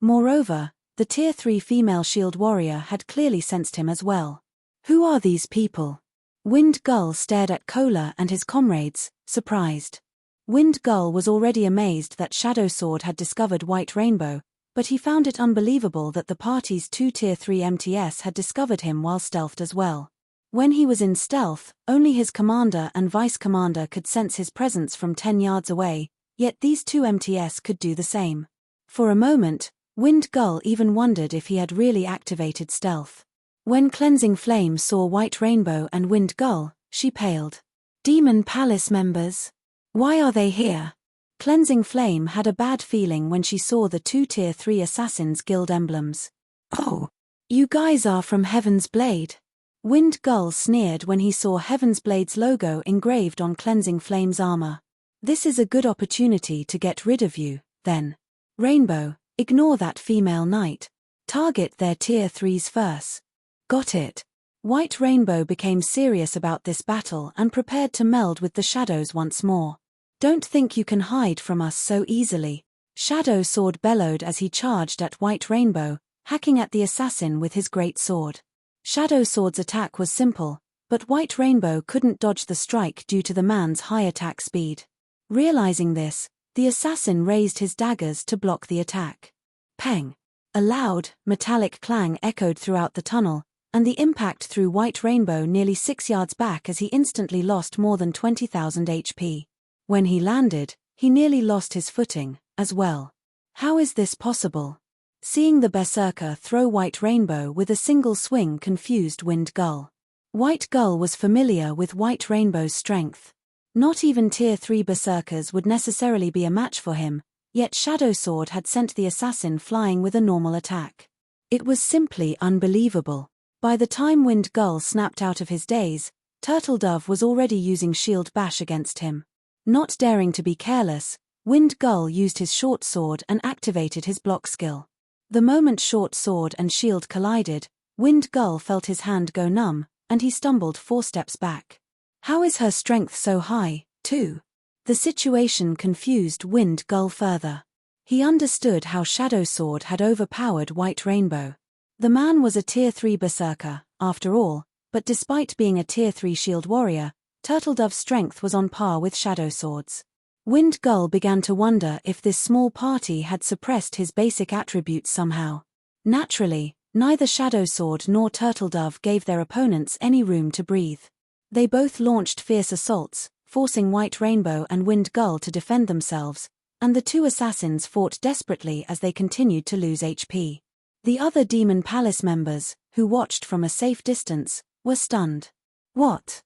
Moreover, the Tier 3 female Shield Warrior had clearly sensed him as well. "Who are these people?" Wind Gull stared at Kola and his comrades, surprised. Wind Gull was already amazed that Shadow Sword had discovered White Rainbow, but he found it unbelievable that the party's 2 Tier 3 MTS had discovered him while stealthed as well. When he was in stealth, only his commander and vice-commander could sense his presence from 10 yards away, yet these 2 MTS could do the same. For a moment, Wind Gull even wondered if he had really activated stealth. When Cleansing Flame saw White Rainbow and Wind Gull, she paled. "Demon Palace members? Why are they here?" Cleansing Flame had a bad feeling when she saw the 2 Tier 3 Assassins Guild emblems. "Oh, you guys are from Heaven's Blade?" Wind Gull sneered when he saw Heaven's Blade's logo engraved on Cleansing Flame's armor. "This is a good opportunity to get rid of you, then. Rainbow, ignore that female knight. Target their Tier 3s first." "Got it." White Rainbow became serious about this battle and prepared to meld with the shadows once more. "Don't think you can hide from us so easily," Shadow Sword bellowed as he charged at White Rainbow, hacking at the assassin with his great sword. Shadow Sword's attack was simple, but White Rainbow couldn't dodge the strike due to the man's high attack speed. Realizing this, the assassin raised his daggers to block the attack. Peng! A loud, metallic clang echoed throughout the tunnel, and the impact threw White Rainbow nearly 6 yards back as he instantly lost more than 20,000 HP. When he landed, he nearly lost his footing, as well. How is this possible? Seeing the Berserker throw White Rainbow with a single swing confused Wind Gull. White Gull was familiar with White Rainbow's strength. Not even Tier 3 Berserkers would necessarily be a match for him, yet Shadow Sword had sent the assassin flying with a normal attack. It was simply unbelievable. By the time Wind Gull snapped out of his daze, Turtle Dove was already using Shield Bash against him. Not daring to be careless, Wind Gull used his short sword and activated his block skill. The moment short sword and shield collided, Wind Gull felt his hand go numb, and he stumbled 4 steps back. How is her strength so high, too? The situation confused Wind Gull further. He understood how Shadow Sword had overpowered White Rainbow. The man was a Tier 3 Berserker, after all, but despite being a Tier 3 Shield Warrior, Turtle Dove's strength was on par with Shadow Sword's. Wind Gull began to wonder if this small party had suppressed his basic attributes somehow. Naturally, neither Shadow Sword nor Turtle Dove gave their opponents any room to breathe. They both launched fierce assaults, forcing White Rainbow and Wind Gull to defend themselves, and the two assassins fought desperately as they continued to lose HP. The other Demon Palace members, who watched from a safe distance, were stunned. What?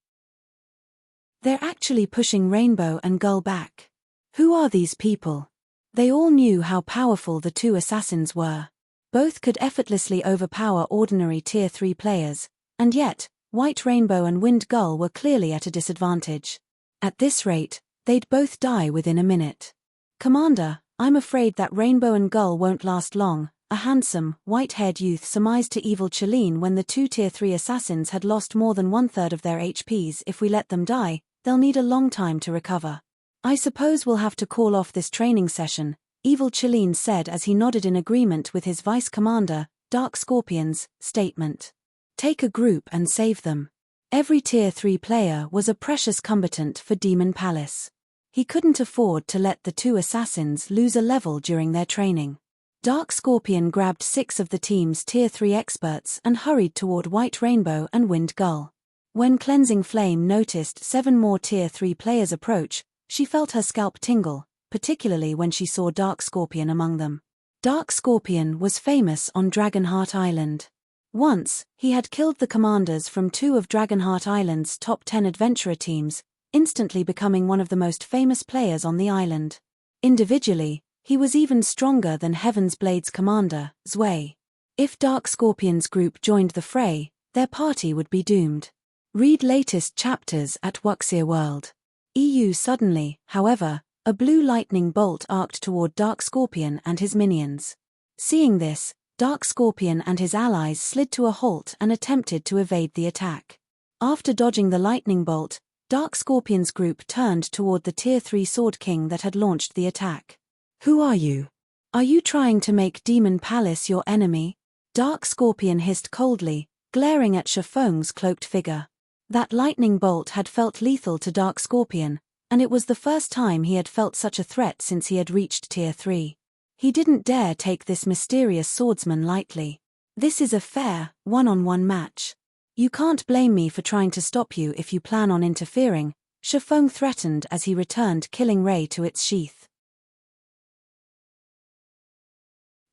They're actually pushing Rainbow and Gull back. Who are these people? They all knew how powerful the two assassins were. Both could effortlessly overpower ordinary Tier 3 players, and yet, White Rainbow and Wind Gull were clearly at a disadvantage. At this rate, they'd both die within a minute. Commander, I'm afraid that Rainbow and Gull won't last long, a handsome, white-haired youth surmised to Evil Chalene when the two Tier 3 assassins had lost more than one-third of their HPs. If we let them die, they'll need a long time to recover. I suppose we'll have to call off this training session, Evil Chalene said as he nodded in agreement with his Vice Commander, Dark Scorpion's, statement. Take a group and save them. Every Tier 3 player was a precious combatant for Demon Palace. He couldn't afford to let the two assassins lose a level during their training. Dark Scorpion grabbed 6 of the team's Tier 3 experts and hurried toward White Rainbow and Wind Gull. When Cleansing Flame noticed 7 more Tier 3 players approach, she felt her scalp tingle, particularly when she saw Dark Scorpion among them. Dark Scorpion was famous on Dragonheart Island. Once, he had killed the commanders from 2 of Dragonheart Island's top 10 adventurer teams, instantly becoming one of the most famous players on the island. Individually, he was even stronger than Heaven's Blade's commander, Zwei. If Dark Scorpion's group joined the fray, their party would be doomed. Read latest chapters at Wuxia World. Suddenly, however, a blue lightning bolt arced toward Dark Scorpion and his minions. Seeing this, Dark Scorpion and his allies slid to a halt and attempted to evade the attack. After dodging the lightning bolt, Dark Scorpion's group turned toward the Tier 3 Sword King that had launched the attack. Who are you? Are you trying to make Demon Palace your enemy? Dark Scorpion hissed coldly, glaring at Shifeng's cloaked figure. That lightning bolt had felt lethal to Dark Scorpion, and it was the first time he had felt such a threat since he had reached Tier 3. He didn't dare take this mysterious swordsman lightly. This is a fair, one-on-one match. You can't blame me for trying to stop you if you plan on interfering, Shifeng threatened as he returned Killing Ray to its sheath.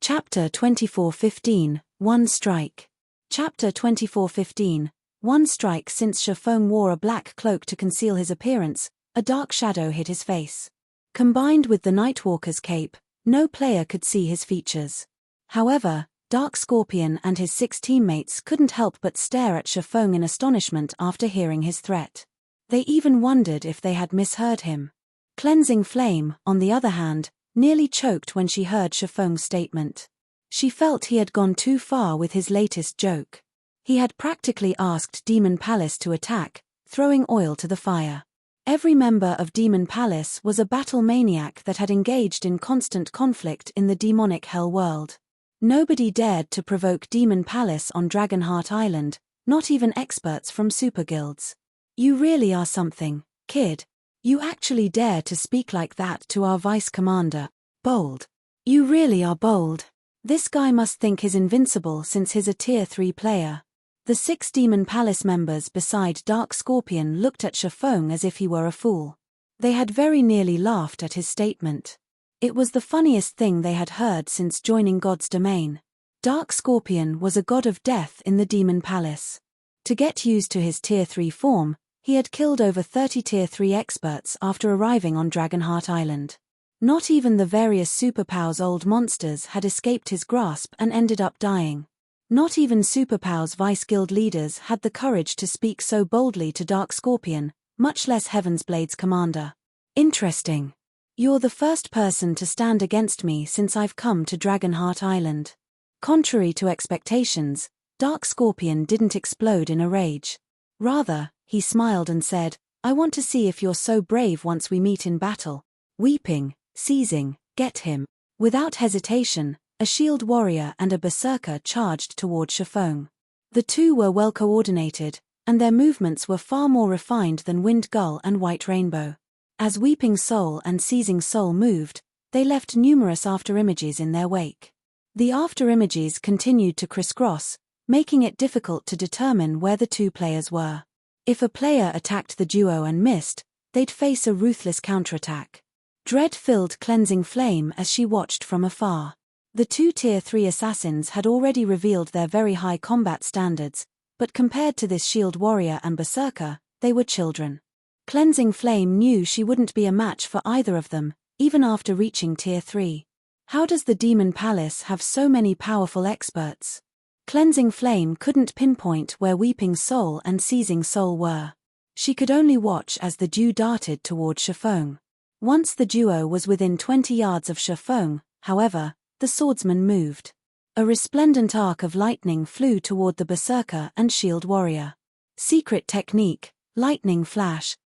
Chapter 24:15, One Strike. Chapter 24:15, One Strike. Since Shifeng wore a black cloak to conceal his appearance, a dark shadow hid his face. Combined with the Nightwalker's cape, no player could see his features. However, Dark Scorpion and his 6 teammates couldn't help but stare at Shifeng in astonishment after hearing his threat. They even wondered if they had misheard him. Cleansing Flame, on the other hand, nearly choked when she heard Shifeng's statement. She felt he had gone too far with his latest joke. He had practically asked Demon Palace to attack, throwing oil to the fire. Every member of Demon Palace was a battle maniac that had engaged in constant conflict in the demonic hell world. Nobody dared to provoke Demon Palace on Dragonheart Island, not even experts from super guilds. You really are something, kid. You actually dare to speak like that to our vice commander. Bold. You really are bold. This guy must think he's invincible since he's a Tier 3 player. The 6 Demon Palace members beside Dark Scorpion looked at Shifeng as if he were a fool. They had very nearly laughed at his statement. It was the funniest thing they had heard since joining God's domain. Dark Scorpion was a god of death in the Demon Palace. To get used to his Tier 3 form, he had killed over 30 Tier 3 experts after arriving on Dragonheart Island. Not even the various Superpow's old monsters had escaped his grasp and ended up dying. Not even Superpow's Vice Guild leaders had the courage to speak so boldly to Dark Scorpion, much less Heaven's Blade's commander. Interesting. You're the first person to stand against me since I've come to Dragonheart Island. Contrary to expectations, Dark Scorpion didn't explode in a rage. Rather, he smiled and said, I want to see if you're so brave once we meet in battle. Weeping, seizing, get him. Without hesitation, a shield warrior and a berserker charged toward Shifeng. The two were well coordinated, and their movements were far more refined than Wind Gull and White Rainbow. As Weeping Soul and Seizing Soul moved, they left numerous afterimages in their wake. The afterimages continued to crisscross, making it difficult to determine where the two players were. If a player attacked the duo and missed, they'd face a ruthless counterattack. Dread filled Cleansing Flame as she watched from afar. The two Tier 3 assassins had already revealed their very high combat standards, but compared to this Shield Warrior and Berserker, they were children. Cleansing Flame knew she wouldn't be a match for either of them, even after reaching Tier 3. How does the Demon Palace have so many powerful experts? Cleansing Flame couldn't pinpoint where Weeping Soul and Seizing Soul were. She could only watch as the dew darted toward Shifeng. Once the duo was within 20 yards of Shifeng, however, the swordsman moved. A resplendent arc of lightning flew toward the Berserker and Shield Warrior. Secret technique, lightning flash.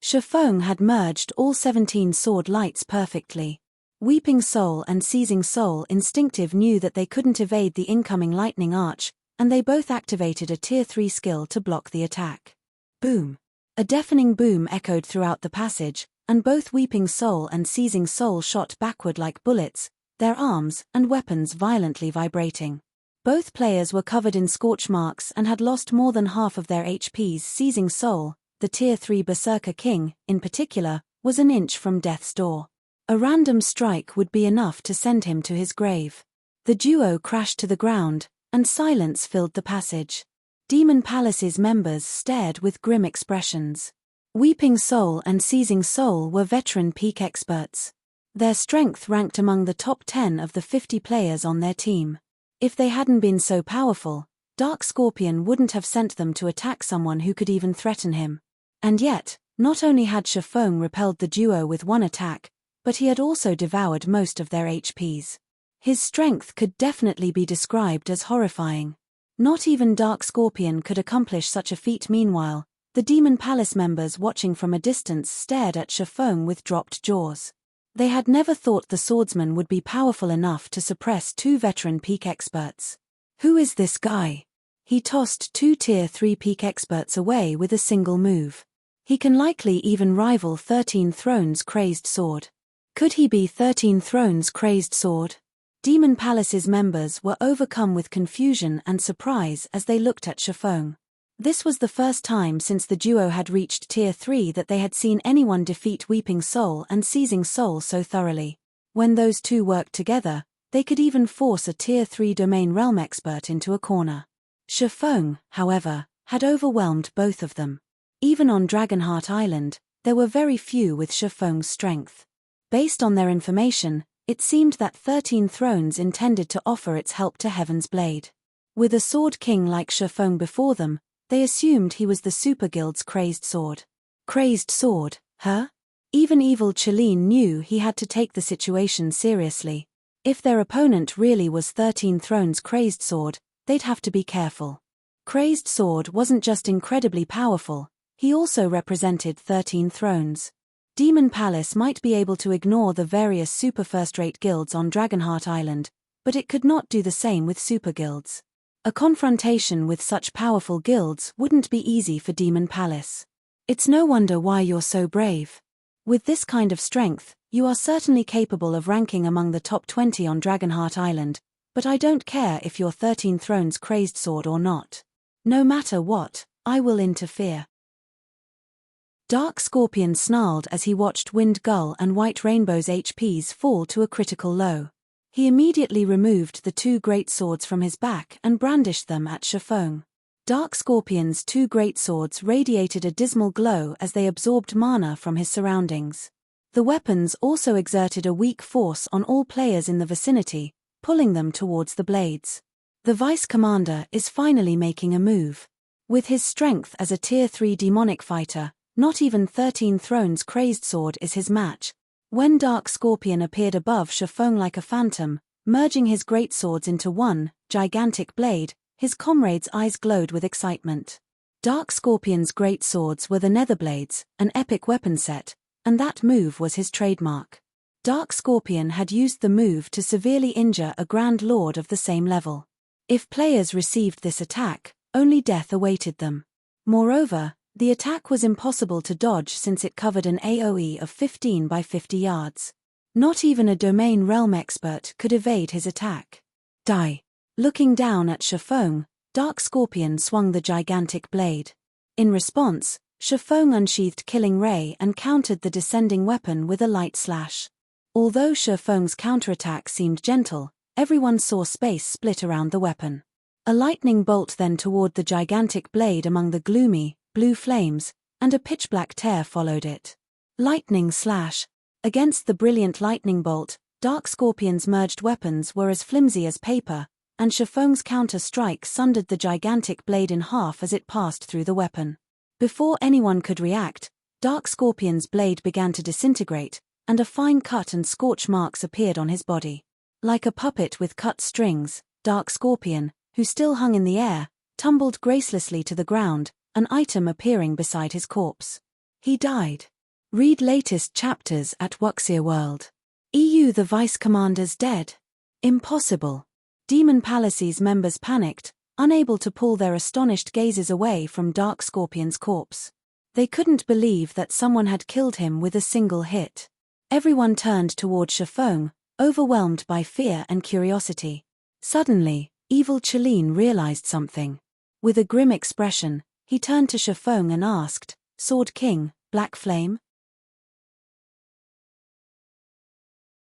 Shifeng had merged all 17 sword lights perfectly. Weeping Soul and Seizing Soul instinctive knew that they couldn't evade the incoming lightning arch, and they both activated a Tier 3 skill to block the attack. Boom! A deafening boom echoed throughout the passage, and both Weeping Soul and Seizing Soul shot backward like bullets, their arms and weapons violently vibrating. Both players were covered in scorch marks and had lost more than half of their HPs. Seizing Soul, the Tier 3 Berserker King, in particular, was an inch from death's door. A random strike would be enough to send him to his grave. The duo crashed to the ground, and silence filled the passage. Demon Palace's members stared with grim expressions. Weeping Soul and Seizing Soul were veteran peak experts. Their strength ranked among the top 10 of the 50 players on their team. If they hadn't been so powerful, Dark Scorpion wouldn't have sent them to attack someone who could even threaten him. And yet, not only had Shifeng repelled the duo with one attack, but he had also devoured most of their HPs. His strength could definitely be described as horrifying. Not even Dark Scorpion could accomplish such a feat. Meanwhile, the Demon Palace members watching from a distance stared at Shifeng with dropped jaws. They had never thought the swordsman would be powerful enough to suppress two veteran peak experts. Who is this guy? He tossed two Tier 3 peak experts away with a single move. He can likely even rival 13 Thrones' crazed sword. Could he be 13 Thrones' crazed sword? Demon Palace's members were overcome with confusion and surprise as they looked at Shifeng. This was the first time since the duo had reached Tier 3 that they had seen anyone defeat Weeping Soul and Seizing Soul so thoroughly. When those two worked together, they could even force a Tier 3 Domain Realm expert into a corner. Shifeng, however, had overwhelmed both of them. Even on Dragonheart Island, there were very few with Shifeng's strength. Based on their information, it seemed that 13 Thrones intended to offer its help to Heaven's Blade. With a sword king like Shifeng before them, they assumed he was the Super Guild's crazed sword. Crazed sword, huh? Even evil Chelene knew he had to take the situation seriously. If their opponent really was 13 Thrones' crazed sword, they'd have to be careful. Crazed sword wasn't just incredibly powerful, he also represented 13 Thrones. Demon Palace might be able to ignore the various super first-rate guilds on Dragonheart Island, but it could not do the same with super guilds. A confrontation with such powerful guilds wouldn't be easy for Demon Palace. It's no wonder why you're so brave. With this kind of strength, you are certainly capable of ranking among the top 20 on Dragonheart Island, but I don't care if you're 13 Thrones' crazed sword or not. No matter what, I will interfere. Dark Scorpion snarled as he watched Wind Gull and White Rainbow's HPs fall to a critical low. He immediately removed the two great swords from his back and brandished them at Shifeng. Dark Scorpion's two great swords radiated a dismal glow as they absorbed mana from his surroundings. The weapons also exerted a weak force on all players in the vicinity, pulling them towards the blades. The Vice Commander is finally making a move. With his strength as a Tier 3 demonic fighter, not even 13 Thrones' crazed sword is his match. When Dark Scorpion appeared above Shifeng like a phantom, merging his great swords into one gigantic blade, his comrades' eyes glowed with excitement. Dark Scorpion's great swords were the Netherblades, an epic weapon set, and that move was his trademark. Dark Scorpion had used the move to severely injure a Grand Lord of the same level. If players received this attack, only death awaited them. Moreover, the attack was impossible to dodge since it covered an AoE of 15 by 50 yards. Not even a Domain Realm expert could evade his attack. Die. Looking down at Shifeng, Dark Scorpion swung the gigantic blade. In response, Shifeng unsheathed Killing Ray and countered the descending weapon with a light slash. Although Shifeng's counterattack seemed gentle, everyone saw space split around the weapon. A lightning bolt then toward the gigantic blade among the gloomy, blue flames, and a pitch-black tear followed it. Lightning slash. Against the brilliant lightning bolt, Dark Scorpion's merged weapons were as flimsy as paper, and Shifeng's counter-strike sundered the gigantic blade in half as it passed through the weapon. Before anyone could react, Dark Scorpion's blade began to disintegrate, and a fine cut and scorch marks appeared on his body. Like a puppet with cut strings, Dark Scorpion, who still hung in the air, tumbled gracelessly to the ground, an item appearing beside his corpse. He died. Read latest chapters at Wuxia World. EU The Vice Commander's dead. Impossible. Demon Palace's members panicked, unable to pull their astonished gazes away from Dark Scorpion's corpse. They couldn't believe that someone had killed him with a single hit. Everyone turned toward Shifeng, overwhelmed by fear and curiosity. Suddenly, Evil Chelin realized something. With a grim expression, he turned to Shifeng and asked, "Sword King, Black Flame?"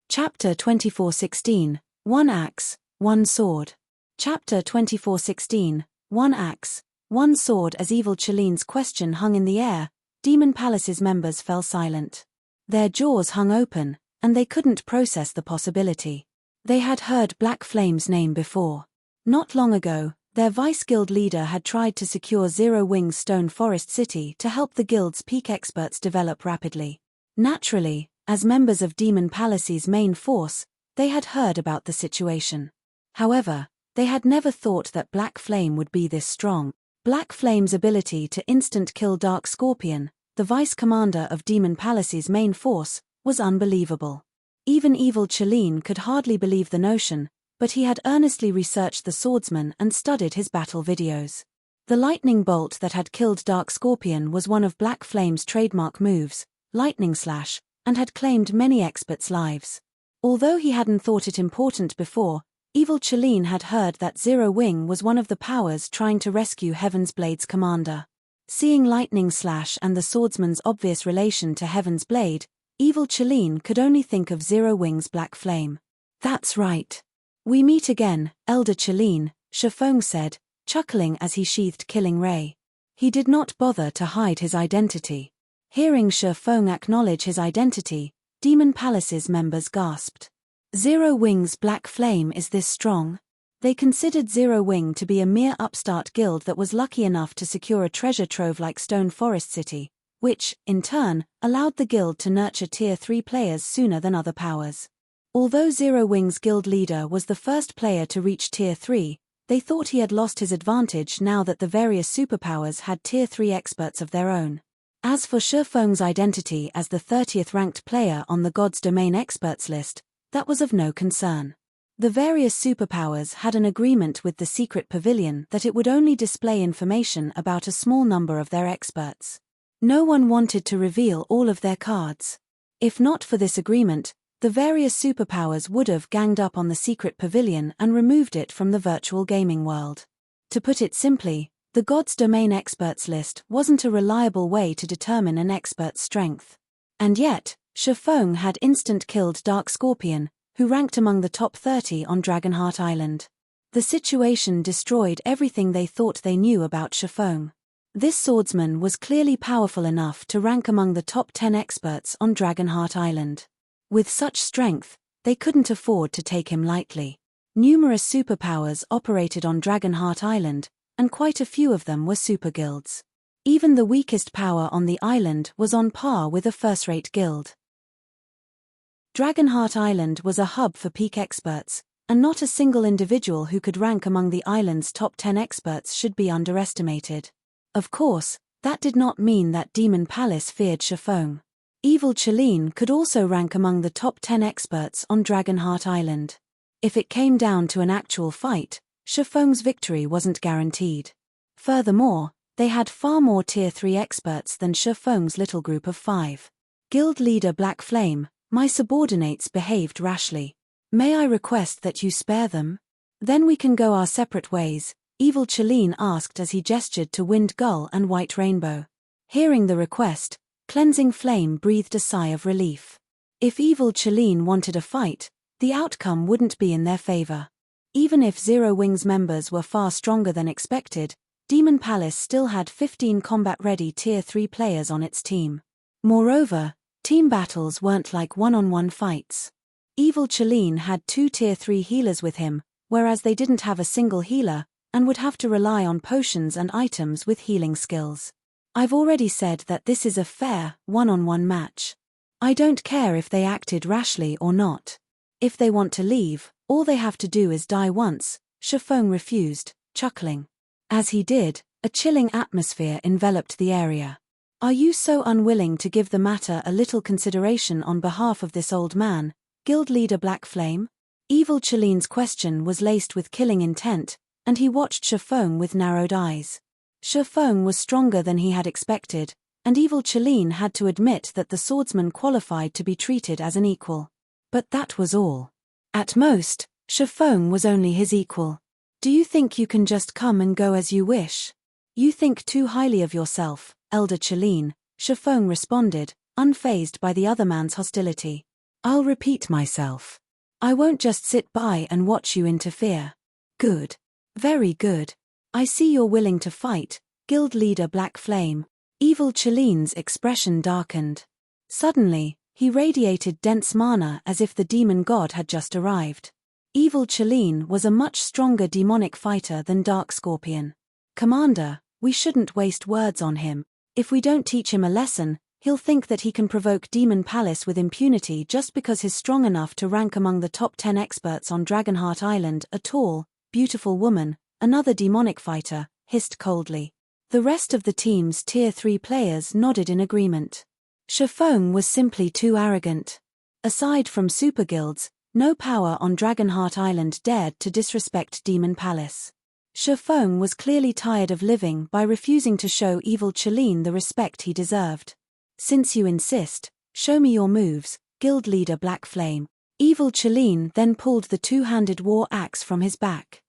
Chapter 24:16, One Axe, One Sword. Chapter 24:16, One Axe, One Sword. As Evil Chelin's question hung in the air, Demon Palace's members fell silent. Their jaws hung open, and they couldn't process the possibility. They had heard Black Flame's name before. Not long ago, their vice guild leader had tried to secure Zero Wing's Stone Forest City to help the guild's peak experts develop rapidly. Naturally, as members of Demon Palace's main force, they had heard about the situation. However, they had never thought that Black Flame would be this strong. Black Flame's ability to instant kill Dark Scorpion, the vice commander of Demon Palace's main force, was unbelievable. Even Evil Chelin could hardly believe the notion, but he had earnestly researched the swordsman and studied his battle videos. The lightning bolt that had killed Dark Scorpion was one of Black Flame's trademark moves, Lightning Slash, and had claimed many experts' lives. Although he hadn't thought it important before, Evil Chelin had heard that Zero Wing was one of the powers trying to rescue Heaven's Blade's commander. Seeing Lightning Slash and the swordsman's obvious relation to Heaven's Blade, Evil Chelin could only think of Zero Wing's Black Flame. "That's right. We meet again, Elder Chelin," Shifeng said, chuckling as he sheathed Killing Ray. He did not bother to hide his identity. Hearing Shifeng acknowledge his identity, Demon Palace's members gasped. Zero Wing's Black Flame is this strong? They considered Zero Wing to be a mere upstart guild that was lucky enough to secure a treasure trove like Stone Forest City, which, in turn, allowed the guild to nurture Tier 3 players sooner than other powers. Although Zero Wing's guild leader was the first player to reach Tier 3, they thought he had lost his advantage now that the various superpowers had Tier 3 experts of their own. As for Shifeng's identity as the 30th ranked player on the God's Domain experts list, that was of no concern. The various superpowers had an agreement with the secret pavilion that it would only display information about a small number of their experts. No one wanted to reveal all of their cards. If not for this agreement, the various superpowers would have ganged up on the secret pavilion and removed it from the virtual gaming world. To put it simply, the God's Domain experts list wasn't a reliable way to determine an expert's strength. And yet, Shifeng had instant killed Dark Scorpion, who ranked among the top 30 on Dragonheart Island. The situation destroyed everything they thought they knew about Shifeng. This swordsman was clearly powerful enough to rank among the top 10 experts on Dragonheart Island. With such strength, they couldn't afford to take him lightly. Numerous superpowers operated on Dragonheart Island, and quite a few of them were super guilds. Even the weakest power on the island was on par with a first-rate guild. Dragonheart Island was a hub for peak experts, and not a single individual who could rank among the island's top 10 experts should be underestimated. Of course, that did not mean that Demon Palace feared Shifeng. Evil Chelin could also rank among the top 10 experts on Dragonheart Island. If it came down to an actual fight, Shifeng's victory wasn't guaranteed. Furthermore, they had far more Tier 3 experts than Shifeng's little group of 5. Guild leader Black Flame, my subordinates behaved rashly. May I request that you spare them? Then we can go our separate ways, Evil Chelin asked as he gestured to Wind Gull and White Rainbow. Hearing the request, Cleansing Flame breathed a sigh of relief. If evil Chelene wanted a fight, the outcome wouldn't be in their favor. Even if Zero Wings members were far stronger than expected, Demon Palace still had 15 combat-ready Tier 3 players on its team. Moreover, team battles weren't like one-on-one fights. Evil Chelene had 2 Tier 3 healers with him, whereas they didn't have a single healer, and would have to rely on potions and items with healing skills. I've already said that this is a fair, one-on-one match. I don't care if they acted rashly or not. If they want to leave, all they have to do is die once. Shifeng refused, chuckling. As he did, a chilling atmosphere enveloped the area. Are you so unwilling to give the matter a little consideration on behalf of this old man, Guild Leader Black Flame? Evil Chelene's question was laced with killing intent, and he watched Shifeng with narrowed eyes. Shifeng was stronger than he had expected, and Evil Chelene had to admit that the swordsman qualified to be treated as an equal. But that was all. At most, Shifeng was only his equal. Do you think you can just come and go as you wish? You think too highly of yourself, Elder Chelene, Shifeng responded, unfazed by the other man's hostility. I'll repeat myself. I won't just sit by and watch you interfere. Good. Very good. I see you're willing to fight, Guild Leader Black Flame. Evil Chelene's expression darkened. Suddenly, he radiated dense mana as if the demon god had just arrived. Evil Chelene was a much stronger demonic fighter than Dark Scorpion. Commander, we shouldn't waste words on him. If we don't teach him a lesson, he'll think that he can provoke Demon Palace with impunity just because he's strong enough to rank among the top 10 experts on Dragonheart Island. A tall, beautiful woman, another demonic fighter, hissed coldly. The rest of the team's Tier 3 players nodded in agreement. Shifeng was simply too arrogant. Aside from super guilds, no power on Dragonheart Island dared to disrespect Demon Palace. Shifeng was clearly tired of living by refusing to show Evil Chelene the respect he deserved. Since you insist, show me your moves, Guild Leader Black Flame. Evil Chelene then pulled the two-handed war axe from his back.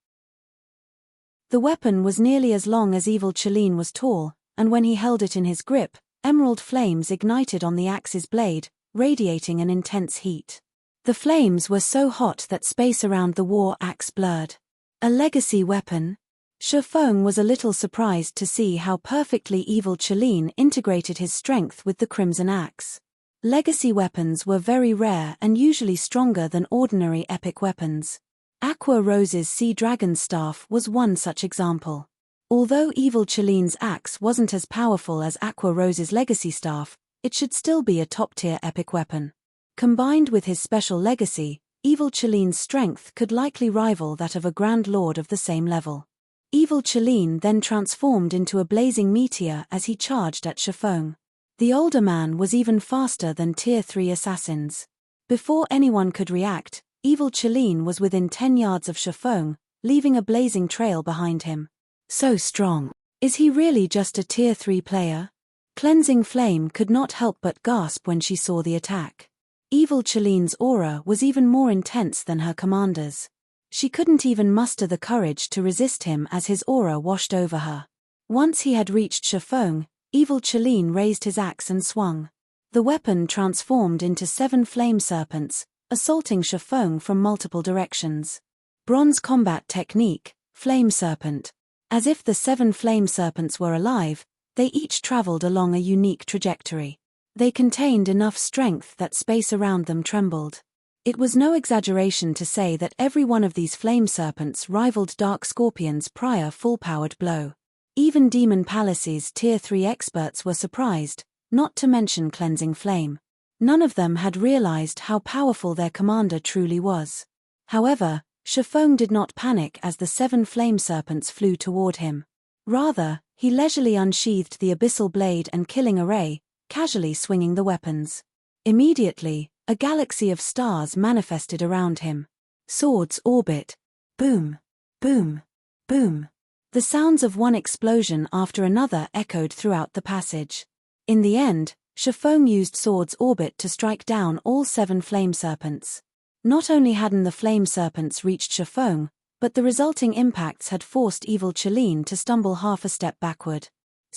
The weapon was nearly as long as Evil Chelene was tall, and when he held it in his grip, emerald flames ignited on the axe's blade, radiating an intense heat. The flames were so hot that space around the war axe blurred. A legacy weapon? Shifeng was a little surprised to see how perfectly Evil Chelene integrated his strength with the Crimson Axe. Legacy weapons were very rare and usually stronger than ordinary epic weapons. Aqua Rose's Sea Dragon Staff was one such example. Although Evil Chelene's axe wasn't as powerful as Aqua Rose's Legacy Staff, it should still be a top-tier epic weapon. Combined with his special legacy, Evil Chelene's strength could likely rival that of a Grand Lord of the same level. Evil Chelene then transformed into a blazing meteor as he charged at Shifeng. The older man was even faster than Tier 3 assassins. Before anyone could react, Evil Chelene was within 10 yards of Shifeng, leaving a blazing trail behind him. So strong. Is he really just a Tier 3 player? Cleansing Flame could not help but gasp when she saw the attack. Evil Chelene's aura was even more intense than her commander's. She couldn't even muster the courage to resist him as his aura washed over her. Once he had reached Shifeng, Evil Chelene raised his axe and swung. The weapon transformed into 7 flame serpents, assaulting Shifeng from multiple directions. Bronze combat technique, Flame Serpent. As if the 7 flame serpents were alive, they each traveled along a unique trajectory. They contained enough strength that space around them trembled. It was no exaggeration to say that every one of these flame serpents rivaled Dark Scorpion's prior full-powered blow. Even Demon Palace's Tier 3 experts were surprised, not to mention Cleansing Flame. None of them had realized how powerful their commander truly was. However, Shifeng did not panic as the 7 flame serpents flew toward him. Rather, he leisurely unsheathed the abyssal blade and killing array, casually swinging the weapons. Immediately, a galaxy of stars manifested around him. Swords orbit. Boom. Boom. Boom. The sounds of one explosion after another echoed throughout the passage. In the end, Shifeng used Sword's orbit to strike down all 7 flame serpents. Not only hadn't the flame serpents reached Shifeng, but the resulting impacts had forced Evil Chelene to stumble half a step backward.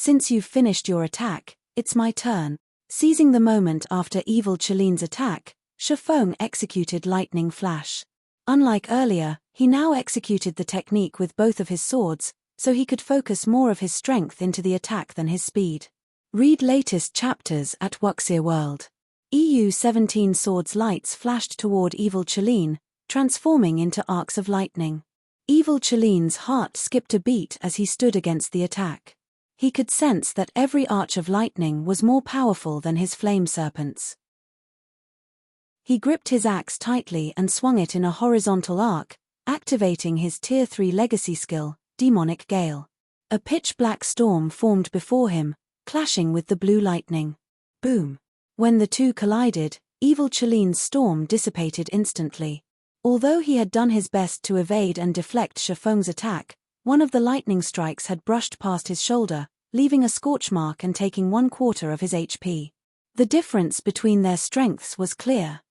Since you've finished your attack, it's my turn. Seizing the moment after Evil Chiline's attack, Shifeng executed Lightning Flash. Unlike earlier, he now executed the technique with both of his swords, so he could focus more of his strength into the attack than his speed. Read latest chapters at Wuxia World. EU 17 swords lights flashed toward Evil Chiline, transforming into arcs of lightning. Evil Chiline's heart skipped a beat as he stood against the attack. He could sense that every arch of lightning was more powerful than his flame serpents. He gripped his axe tightly and swung it in a horizontal arc, activating his Tier 3 legacy skill, Demonic Gale. A pitch-black storm formed before him, clashing with the blue lightning. Boom! When the two collided, Evil Chiline's storm dissipated instantly. Although he had done his best to evade and deflect Shifeng's attack, one of the lightning strikes had brushed past his shoulder, leaving a scorch mark and taking 1/4 of his HP. The difference between their strengths was clear.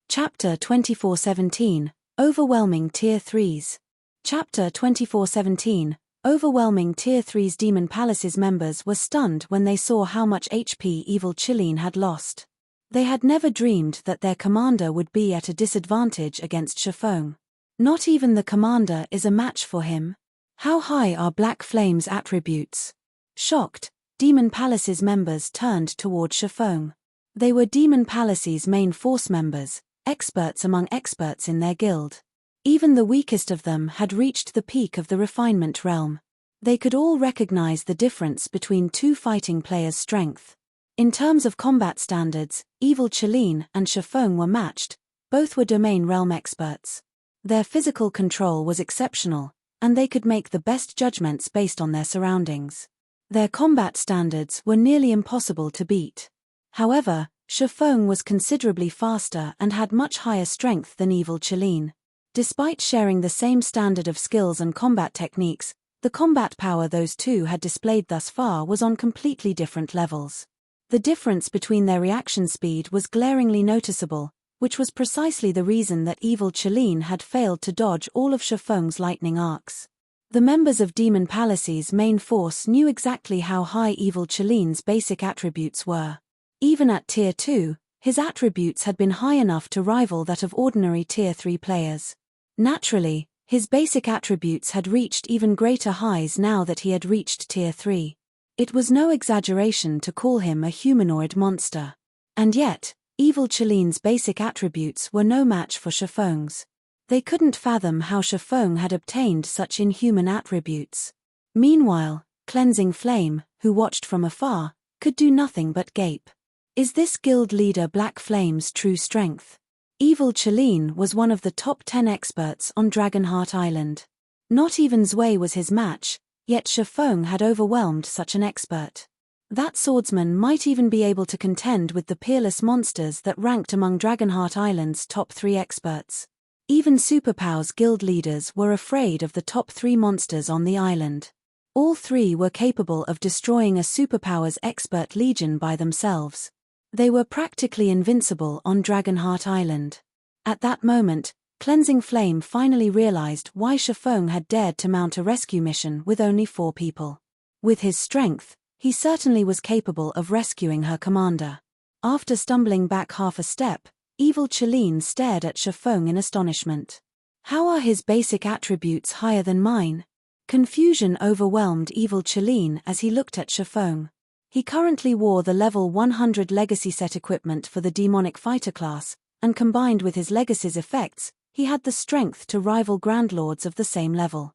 Chapter 2417, Overwhelming Tier 3s. Chapter 2417, Overwhelming Tier 3's Demon Palace's members were stunned when they saw how much HP Evil Chiline had lost. They had never dreamed that their commander would be at a disadvantage against Shifeng. Not even the commander is a match for him. How high are Black Flame's attributes? Shocked, Demon Palace's members turned toward Shifeng. They were Demon Palace's main force members, experts among experts in their guild. Even the weakest of them had reached the peak of the refinement realm. They could all recognize the difference between two fighting players' strength. In terms of combat standards, Evil Chiline and Shifeng were matched, both were domain realm experts. Their physical control was exceptional, and they could make the best judgments based on their surroundings. Their combat standards were nearly impossible to beat. However, Shifeng was considerably faster and had much higher strength than Evil Chiline. Despite sharing the same standard of skills and combat techniques, the combat power those two had displayed thus far was on completely different levels. The difference between their reaction speed was glaringly noticeable, which was precisely the reason that Evil Chiline had failed to dodge all of Shifeng's lightning arcs. The members of Demon Palace's main force knew exactly how high Evil Chiline's basic attributes were. Even at Tier 2, his attributes had been high enough to rival that of ordinary Tier 3 players. Naturally, his basic attributes had reached even greater highs now that he had reached Tier 3. It was no exaggeration to call him a humanoid monster. And yet, Evil Chiline's basic attributes were no match for Shifeng's. They couldn't fathom how Shifeng had obtained such inhuman attributes. Meanwhile, Cleansing Flame, who watched from afar, could do nothing but gape. Is this guild leader Black Flame's true strength? Evil Chiline was one of the top 10 experts on Dragonheart Island. Not even Zwei was his match, yet Shifeng had overwhelmed such an expert. That swordsman might even be able to contend with the peerless monsters that ranked among Dragonheart Island's top 3 experts. Even Superpow's guild leaders were afraid of the top 3 monsters on the island. All 3 were capable of destroying a Superpower's expert legion by themselves. They were practically invincible on Dragonheart Island. At that moment, Cleansing Flame finally realized why Shifeng had dared to mount a rescue mission with only 4 people. With his strength, he certainly was capable of rescuing her commander. After stumbling back half a step, Evil Chiline stared at Shifeng in astonishment. How are his basic attributes higher than mine? Confusion overwhelmed Evil Chiline as he looked at Shifeng. He currently wore the level 100 legacy set equipment for the demonic fighter class, and combined with his legacy's effects, he had the strength to rival Grandlords of the same level.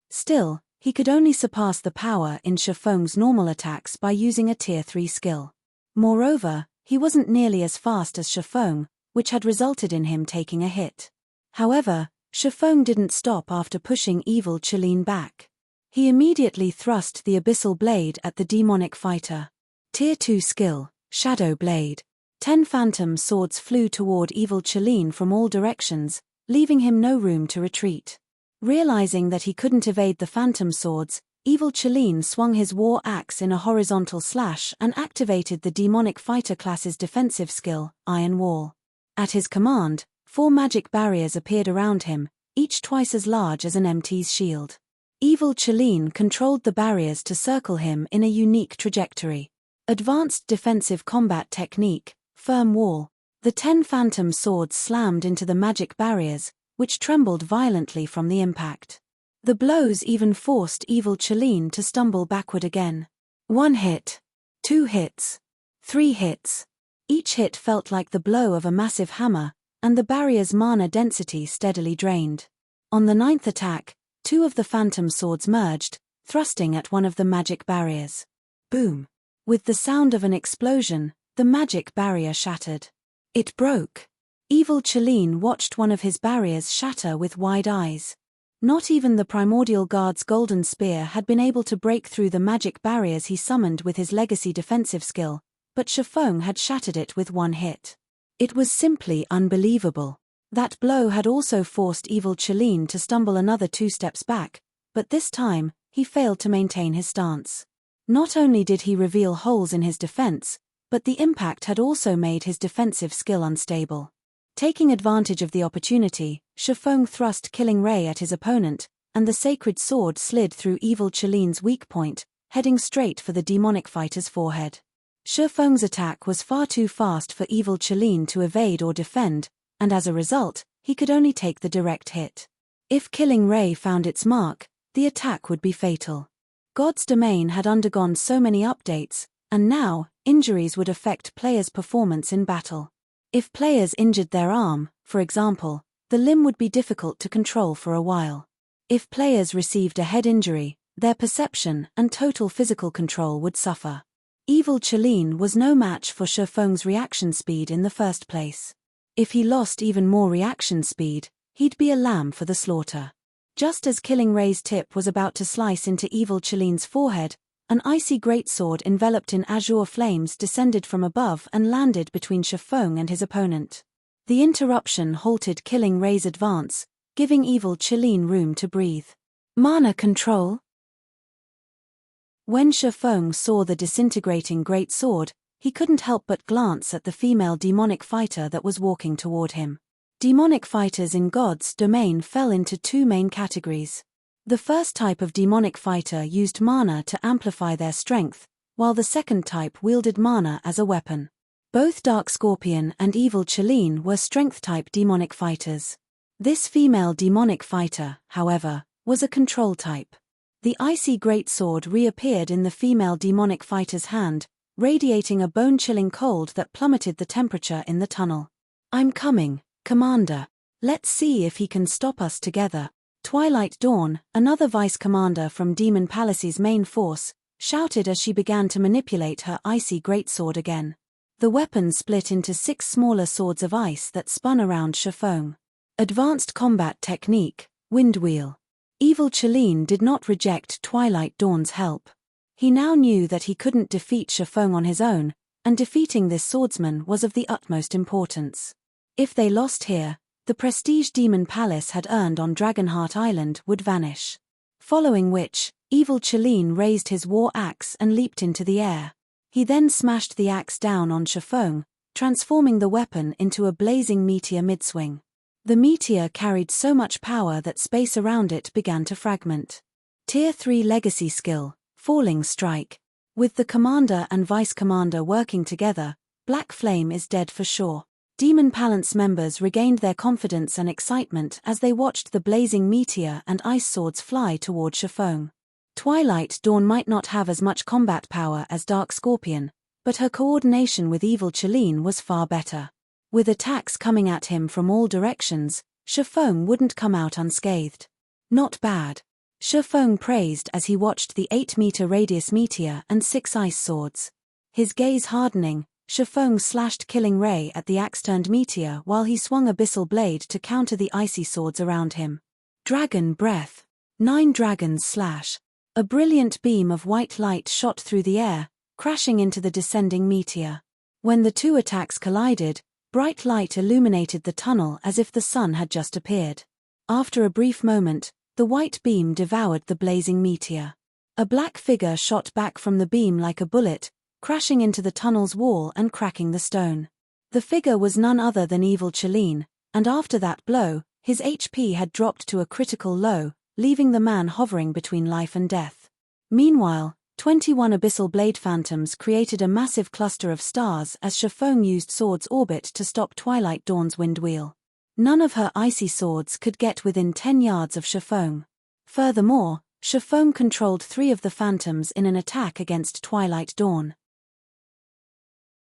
Still, he could only surpass the power in Shifeng's normal attacks by using a Tier 3 skill. Moreover, he wasn't nearly as fast as Shifeng, which had resulted in him taking a hit. However, Shifeng didn't stop after pushing Evil Chiline back. He immediately thrust the Abyssal Blade at the demonic fighter. Tier 2 skill, Shadow Blade. 10 phantom swords flew toward Evil Chiline from all directions, leaving him no room to retreat. Realizing that he couldn't evade the phantom swords, Evil Chiline swung his war axe in a horizontal slash and activated the demonic fighter class's defensive skill, Iron Wall. At his command, 4 magic barriers appeared around him, each twice as large as an MT's shield. Evil Chelene controlled the barriers to circle him in a unique trajectory. Advanced defensive combat technique, firm wall. The 10 phantom swords slammed into the magic barriers, which trembled violently from the impact. The blows even forced Evil Chelene to stumble backward again. 1 hit. 2 hits. 3 hits. Each hit felt like the blow of a massive hammer, and the barrier's mana density steadily drained. On the 9th attack, 2 of the phantom swords merged, thrusting at one of the magic barriers. Boom! With the sound of an explosion, the magic barrier shattered. It broke. Evil Chelene watched one of his barriers shatter with wide eyes. Not even the Primordial Guard's golden spear had been able to break through the magic barriers he summoned with his legacy defensive skill, but Shifeng had shattered it with 1 hit. It was simply unbelievable. That blow had also forced Evil Chelene to stumble another 2 steps back, but this time, he failed to maintain his stance. Not only did he reveal holes in his defense, but the impact had also made his defensive skill unstable. Taking advantage of the opportunity, Shifeng thrust Killing Ray at his opponent, and the sacred sword slid through Evil Chelene's weak point, heading straight for the demonic fighter's forehead. Shifeng's attack was far too fast for Evil Chelene to evade or defend, and as a result, he could only take the direct hit. If Killing Ray found its mark, the attack would be fatal. God's Domain had undergone so many updates, and now, injuries would affect players' performance in battle. If players injured their arm, for example, the limb would be difficult to control for a while. If players received a head injury, their perception and total physical control would suffer. Evil Chelene was no match for Shifeng's reaction speed in the first place. If he lost even more reaction speed, he'd be a lamb for the slaughter. Just as Killing Ray's tip was about to slice into Evil Chelene's forehead, an icy greatsword enveloped in azure flames descended from above and landed between Shifeng and his opponent. The interruption halted Killing Ray's advance, giving Evil Chelene room to breathe. Mana control? When Shifeng saw the disintegrating greatsword, he couldn't help but glance at the female demonic fighter that was walking toward him. Demonic fighters in God's Domain fell into 2 main categories. The first type of demonic fighter used mana to amplify their strength, while the second type wielded mana as a weapon. Both Dark Scorpion and Evil Chelene were strength-type demonic fighters. This female demonic fighter, however, was a control type. The icy greatsword reappeared in the female demonic fighter's hand, radiating a bone-chilling cold that plummeted the temperature in the tunnel. "I'm coming, Commander. Let's see if he can stop us together." Twilight Dawn, another vice-commander from Demon Palace's main force, shouted as she began to manipulate her icy greatsword again. The weapon split into 6 smaller swords of ice that spun around Shifeng. Advanced combat technique, wind wheel. Evil Chelene did not reject Twilight Dawn's help. He now knew that he couldn't defeat Shifeng on his own, and defeating this swordsman was of the utmost importance. If they lost here, the prestige Demon Palace had earned on Dragonheart Island would vanish. Following which, Evil Chelene raised his war axe and leaped into the air. He then smashed the axe down on Shifeng, transforming the weapon into a blazing meteor mid-swing. The meteor carried so much power that space around it began to fragment. Tier 3 Legacy Skill, Falling Strike. With the commander and vice-commander working together, Black Flame is dead for sure. Demon Palace members regained their confidence and excitement as they watched the blazing meteor and ice swords fly toward Shifeng. Twilight Dawn might not have as much combat power as Dark Scorpion, but her coordination with Evil Chelene was far better. With attacks coming at him from all directions, Shifeng wouldn't come out unscathed. Not bad. Shifeng praised as he watched the 8-meter radius meteor and 6 ice swords. His gaze hardening, Shifeng slashed Killing Ray at the axe-turned meteor while he swung Abyssal Blade to counter the icy swords around him. Dragon Breath. 9 Dragons Slash. A brilliant beam of white light shot through the air, crashing into the descending meteor. When the 2 attacks collided, bright light illuminated the tunnel as if the sun had just appeared. After a brief moment, the white beam devoured the blazing meteor. A black figure shot back from the beam like a bullet, crashing into the tunnel's wall and cracking the stone. The figure was none other than Evil Chelene, and after that blow, His HP had dropped to a critical low, leaving the man hovering between life and death. Meanwhile, 21 abyssal blade phantoms created a massive cluster of stars as Shifeng used Sword's orbit to stop Twilight Dawn's wind wheel. None of her icy swords could get within 10 yards of Shifeng. Furthermore, Shifeng controlled 3 of the phantoms in an attack against Twilight Dawn.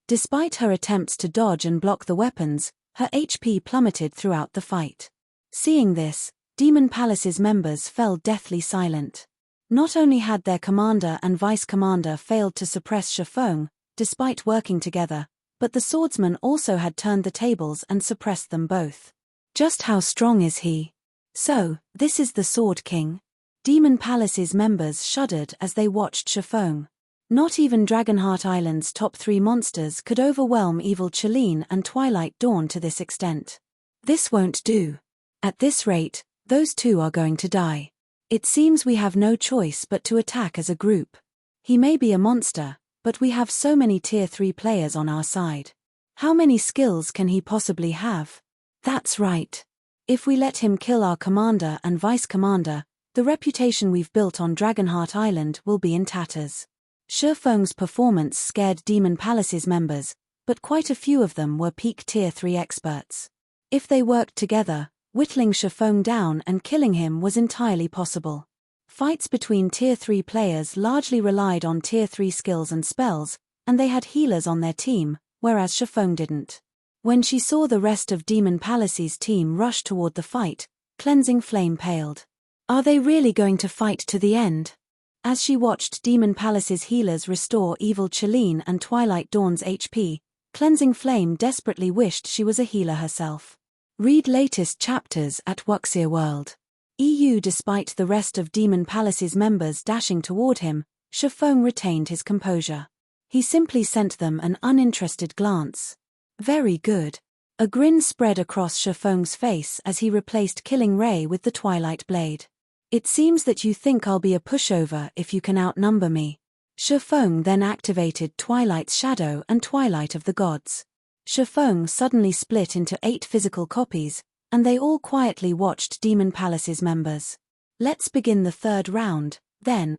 Despite her attempts to dodge and block the weapons, her HP plummeted throughout the fight. Seeing this, Demon Palace's members fell deathly silent. Not only had their commander and vice-commander failed to suppress Shifeng, despite working together, but the swordsman also had turned the tables and suppressed them both. Just how strong is he? So, this is the Sword King? Demon Palace's members shuddered as they watched Shifeng. Not even Dragonheart Island's top 3 monsters could overwhelm Evil Chalene and Twilight Dawn to this extent. This won't do. At this rate, those 2 are going to die. It seems we have no choice but to attack as a group. He may be a monster, but we have so many tier 3 players on our side. How many skills can he possibly have? That's right. If we let him kill our commander and vice-commander, the reputation we've built on Dragonheart Island will be in tatters. Shifeng's performance scared Demon Palace's members, but quite a few of them were peak tier 3 experts. If they worked together, whittling Shifeng down and killing him was entirely possible. Fights between tier 3 players largely relied on tier 3 skills and spells, and they had healers on their team, whereas Shifeng didn't. When she saw the rest of Demon Palace's team rush toward the fight, Cleansing Flame paled. Are they really going to fight to the end? As she watched Demon Palace's healers restore Evil Chalene and Twilight Dawn's HP, Cleansing Flame desperately wished she was a healer herself. Read latest chapters at Wuxia World. EU. Despite the rest of Demon Palace's members dashing toward him, Shifeng retained his composure. He simply sent them an uninterested glance. Very good. A grin spread across Shifeng's face as he replaced Killing Ray with the Twilight Blade. It seems that you think I'll be a pushover if you can outnumber me. Shifeng then activated Twilight's Shadow and Twilight of the Gods. Shifeng suddenly split into 8 physical copies, and they all quietly watched Demon Palace's members. Let's begin the 3rd round, then.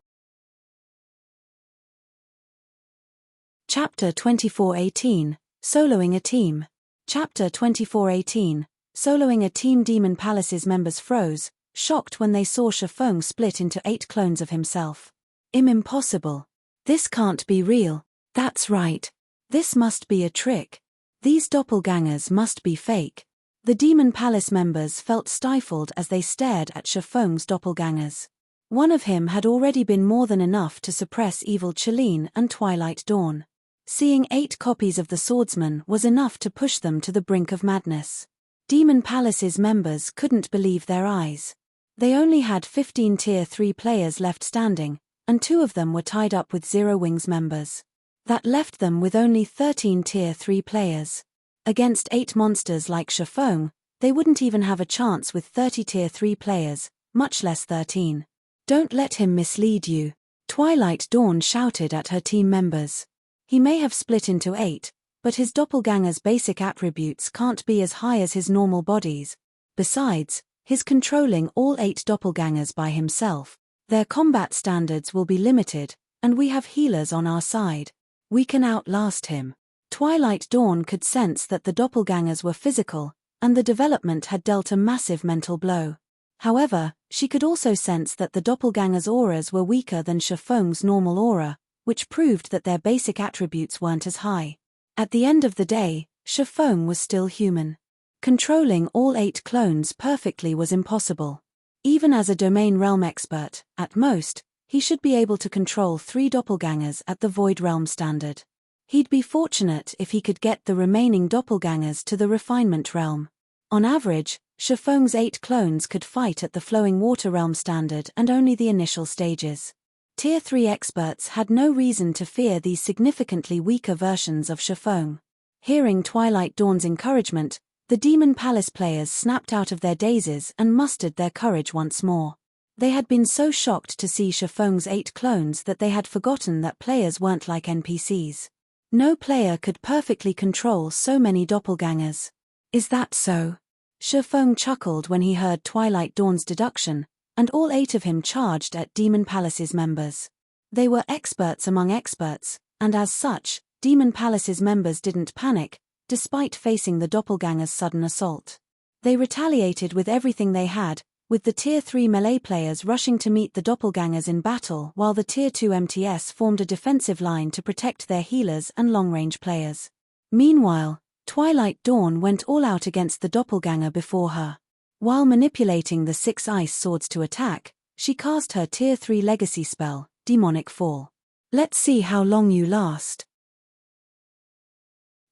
Chapter 24:18, Soloing a Team. Chapter 24:18, Soloing a Team. Demon Palace's members froze, shocked when they saw Shifeng split into 8 clones of himself. Impossible. This can't be real. That's right. This must be a trick. These doppelgangers must be fake. The Demon Palace members felt stifled as they stared at Shifeng's doppelgangers. One of him had already been more than enough to suppress Evil Chalene and Twilight Dawn. Seeing 8 copies of the swordsman was enough to push them to the brink of madness. Demon Palace's members couldn't believe their eyes. They only had 15 tier 3 players left standing, and 2 of them were tied up with Zero Wings members. That left them with only 13 tier 3 players. Against 8 monsters like Shifeng, they wouldn't even have a chance with 30 tier 3 players, much less 13. Don't let him mislead you. Twilight Dawn shouted at her team members. He may have split into 8, but his doppelganger's basic attributes can't be as high as his normal bodies. Besides, he's controlling all 8 doppelgangers by himself. Their combat standards will be limited, and we have healers on our side. We can outlast him. Twilight Dawn could sense that the doppelgangers were physical, and the development had dealt a massive mental blow. However, she could also sense that the doppelgangers' auras were weaker than Shifeng's normal aura, which proved that their basic attributes weren't as high. At the end of the day, Shifeng was still human. Controlling all 8 clones perfectly was impossible. Even as a domain realm expert, at most, he should be able to control 3 doppelgangers at the Void Realm standard. He'd be fortunate if he could get the remaining doppelgangers to the Refinement Realm. On average, Shifeng's 8 clones could fight at the Flowing Water Realm standard and only the initial stages. Tier 3 experts had no reason to fear these significantly weaker versions of Shifeng. Hearing Twilight Dawn's encouragement, the Demon Palace players snapped out of their dazes and mustered their courage once more. They had been so shocked to see Shifeng's 8 clones that they had forgotten that players weren't like NPCs. No player could perfectly control so many doppelgangers. Is that so? Shifeng chuckled when he heard Twilight Dawn's deduction, and all 8 of him charged at Demon Palace's members. They were experts among experts, and as such, Demon Palace's members didn't panic, despite facing the doppelganger's sudden assault. They retaliated with everything they had, with the Tier 3 melee players rushing to meet the doppelgangers in battle while the Tier 2 MTS formed a defensive line to protect their healers and long-range players. Meanwhile, Twilight Dawn went all out against the doppelganger before her. While manipulating the 6 ice swords to attack, she cast her Tier 3 legacy spell, Demonic Fall. Let's see how long you last.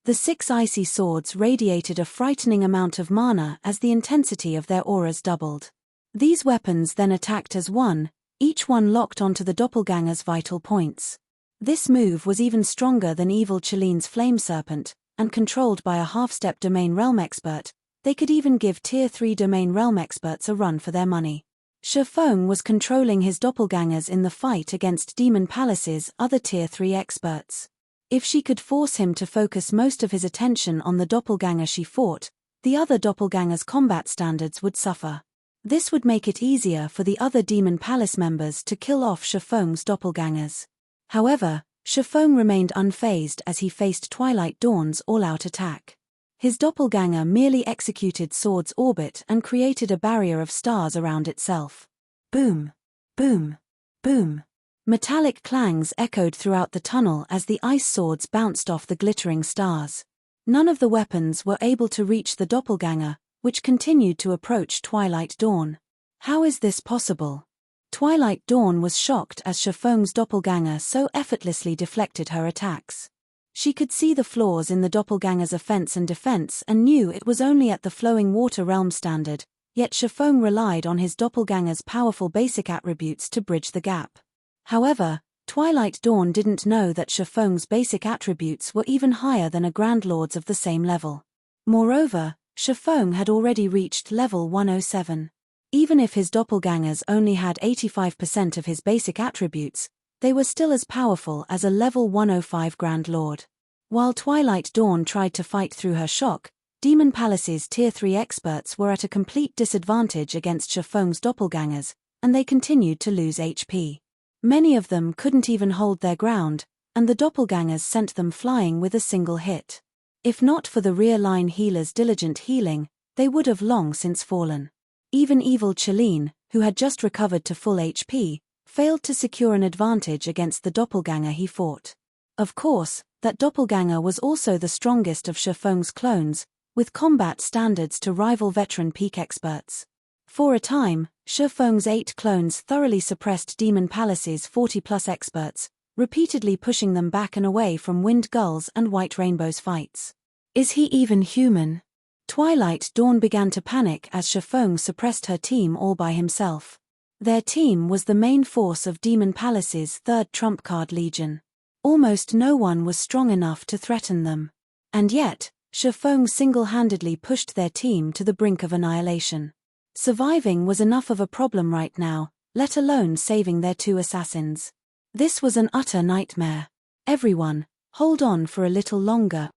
The 6 icy swords radiated a frightening amount of mana as the intensity of their auras doubled. These weapons then attacked as one, each one locked onto the doppelganger's vital points. This move was even stronger than Evil Chaline's Flame Serpent, and controlled by a half-step Domain Realm expert, they could even give Tier 3 Domain Realm experts a run for their money. Shifeng was controlling his doppelgangers in the fight against Demon Palace's other Tier 3 experts. If she could force him to focus most of his attention on the doppelganger she fought, the other doppelganger's combat standards would suffer. This would make it easier for the other Demon Palace members to kill off Shifeng's doppelgangers. However, Shifeng remained unfazed as he faced Twilight Dawn's all-out attack. His doppelganger merely executed Sword's orbit and created a barrier of stars around itself. Boom! Boom! Boom! Metallic clangs echoed throughout the tunnel as the ice swords bounced off the glittering stars. None of the weapons were able to reach the doppelganger, which continued to approach Twilight Dawn. How is this possible? Twilight Dawn was shocked as Shifeng's doppelganger so effortlessly deflected her attacks. She could see the flaws in the doppelganger's offense and defense and knew it was only at the flowing water realm standard, yet Shifeng relied on his doppelganger's powerful basic attributes to bridge the gap. However, Twilight Dawn didn't know that Shifeng's basic attributes were even higher than a Grand Lord's of the same level. Moreover, Shifeng had already reached level 107. Even if his doppelgangers only had 85% of his basic attributes, they were still as powerful as a level 105 Grand Lord. While Twilight Dawn tried to fight through her shock, Demon Palace's Tier 3 experts were at a complete disadvantage against Shifeng's doppelgangers, and they continued to lose HP. Many of them couldn't even hold their ground, and the doppelgangers sent them flying with a single hit. If not for the rear-line healer's diligent healing, they would have long since fallen. Even Evil Chaline, who had just recovered to full HP, failed to secure an advantage against the doppelganger he fought. Of course, that doppelganger was also the strongest of Shifeng's clones, with combat standards to rival veteran peak experts. For a time, Shifeng's 8 clones thoroughly suppressed Demon Palace's 40-plus experts, repeatedly pushing them back and away from Wind Gull's and White Rainbow's fights. Is he even human? Twilight Dawn began to panic as Shifeng suppressed her team all by himself. Their team was the main force of Demon Palace's 3rd trump card Legion. Almost no one was strong enough to threaten them. And yet, Shifeng single-handedly pushed their team to the brink of annihilation. Surviving was enough of a problem right now, let alone saving their 2 assassins. This was an utter nightmare. Everyone, hold on for a little longer.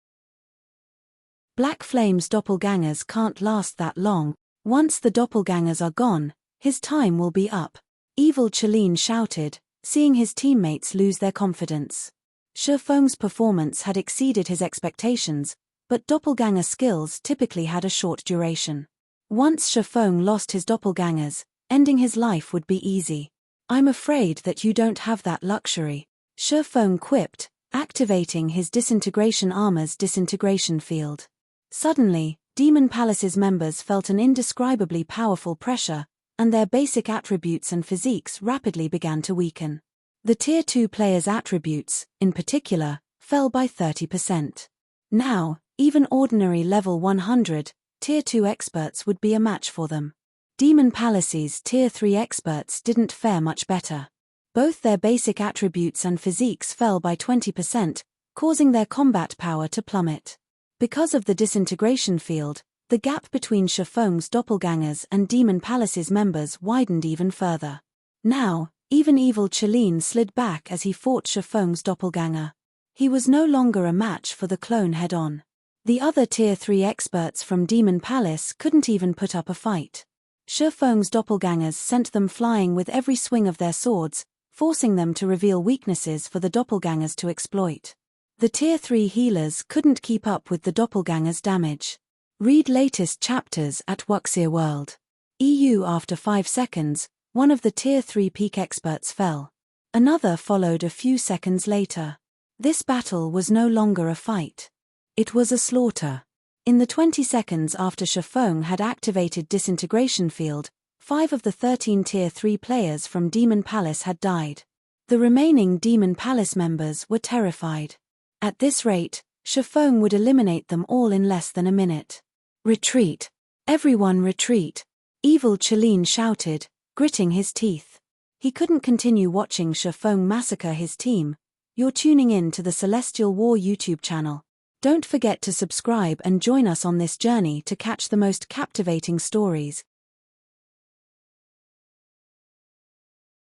Black Flame's doppelgangers can't last that long. Once the doppelgangers are gone, his time will be up. Evil Chaline shouted, seeing his teammates lose their confidence. Shifeng's performance had exceeded his expectations, but doppelganger skills typically had a short duration. Once Shifeng lost his doppelgangers, ending his life would be easy. I'm afraid that you don't have that luxury, Shifeng quipped, activating his disintegration armor's disintegration field. Suddenly, Demon Palace's members felt an indescribably powerful pressure, and their basic attributes and physiques rapidly began to weaken. The Tier 2 players' attributes, in particular, fell by 30%. Now, even ordinary level 100, Tier 2 experts would be a match for them. Demon Palace's Tier 3 experts didn't fare much better. Both their basic attributes and physiques fell by 20%, causing their combat power to plummet. Because of the disintegration field, the gap between Shifeng's doppelgangers and Demon Palace's members widened even further. Now, even Evil Chaline slid back as he fought Shifeng's doppelganger. He was no longer a match for the clone head-on. The other Tier 3 experts from Demon Palace couldn't even put up a fight. Shifeng's doppelgangers sent them flying with every swing of their swords, forcing them to reveal weaknesses for the doppelgangers to exploit. The Tier 3 healers couldn't keep up with the doppelgangers' damage. Read latest chapters at Wuxia World. EU. After 5 seconds, one of the Tier 3 peak experts fell. Another followed a few seconds later. This battle was no longer a fight. It was a slaughter. In the 20 seconds after Shifeng had activated Disintegration Field, 5 of the 13 Tier 3 players from Demon Palace had died. The remaining Demon Palace members were terrified. At this rate, Shifeng would eliminate them all in less than a minute. Retreat! Everyone retreat! Evil Chelin shouted, gritting his teeth. He couldn't continue watching Shifeng massacre his team. You're tuning in to the Celestial War YouTube channel. Don't forget to subscribe and join us on this journey to catch the most captivating stories.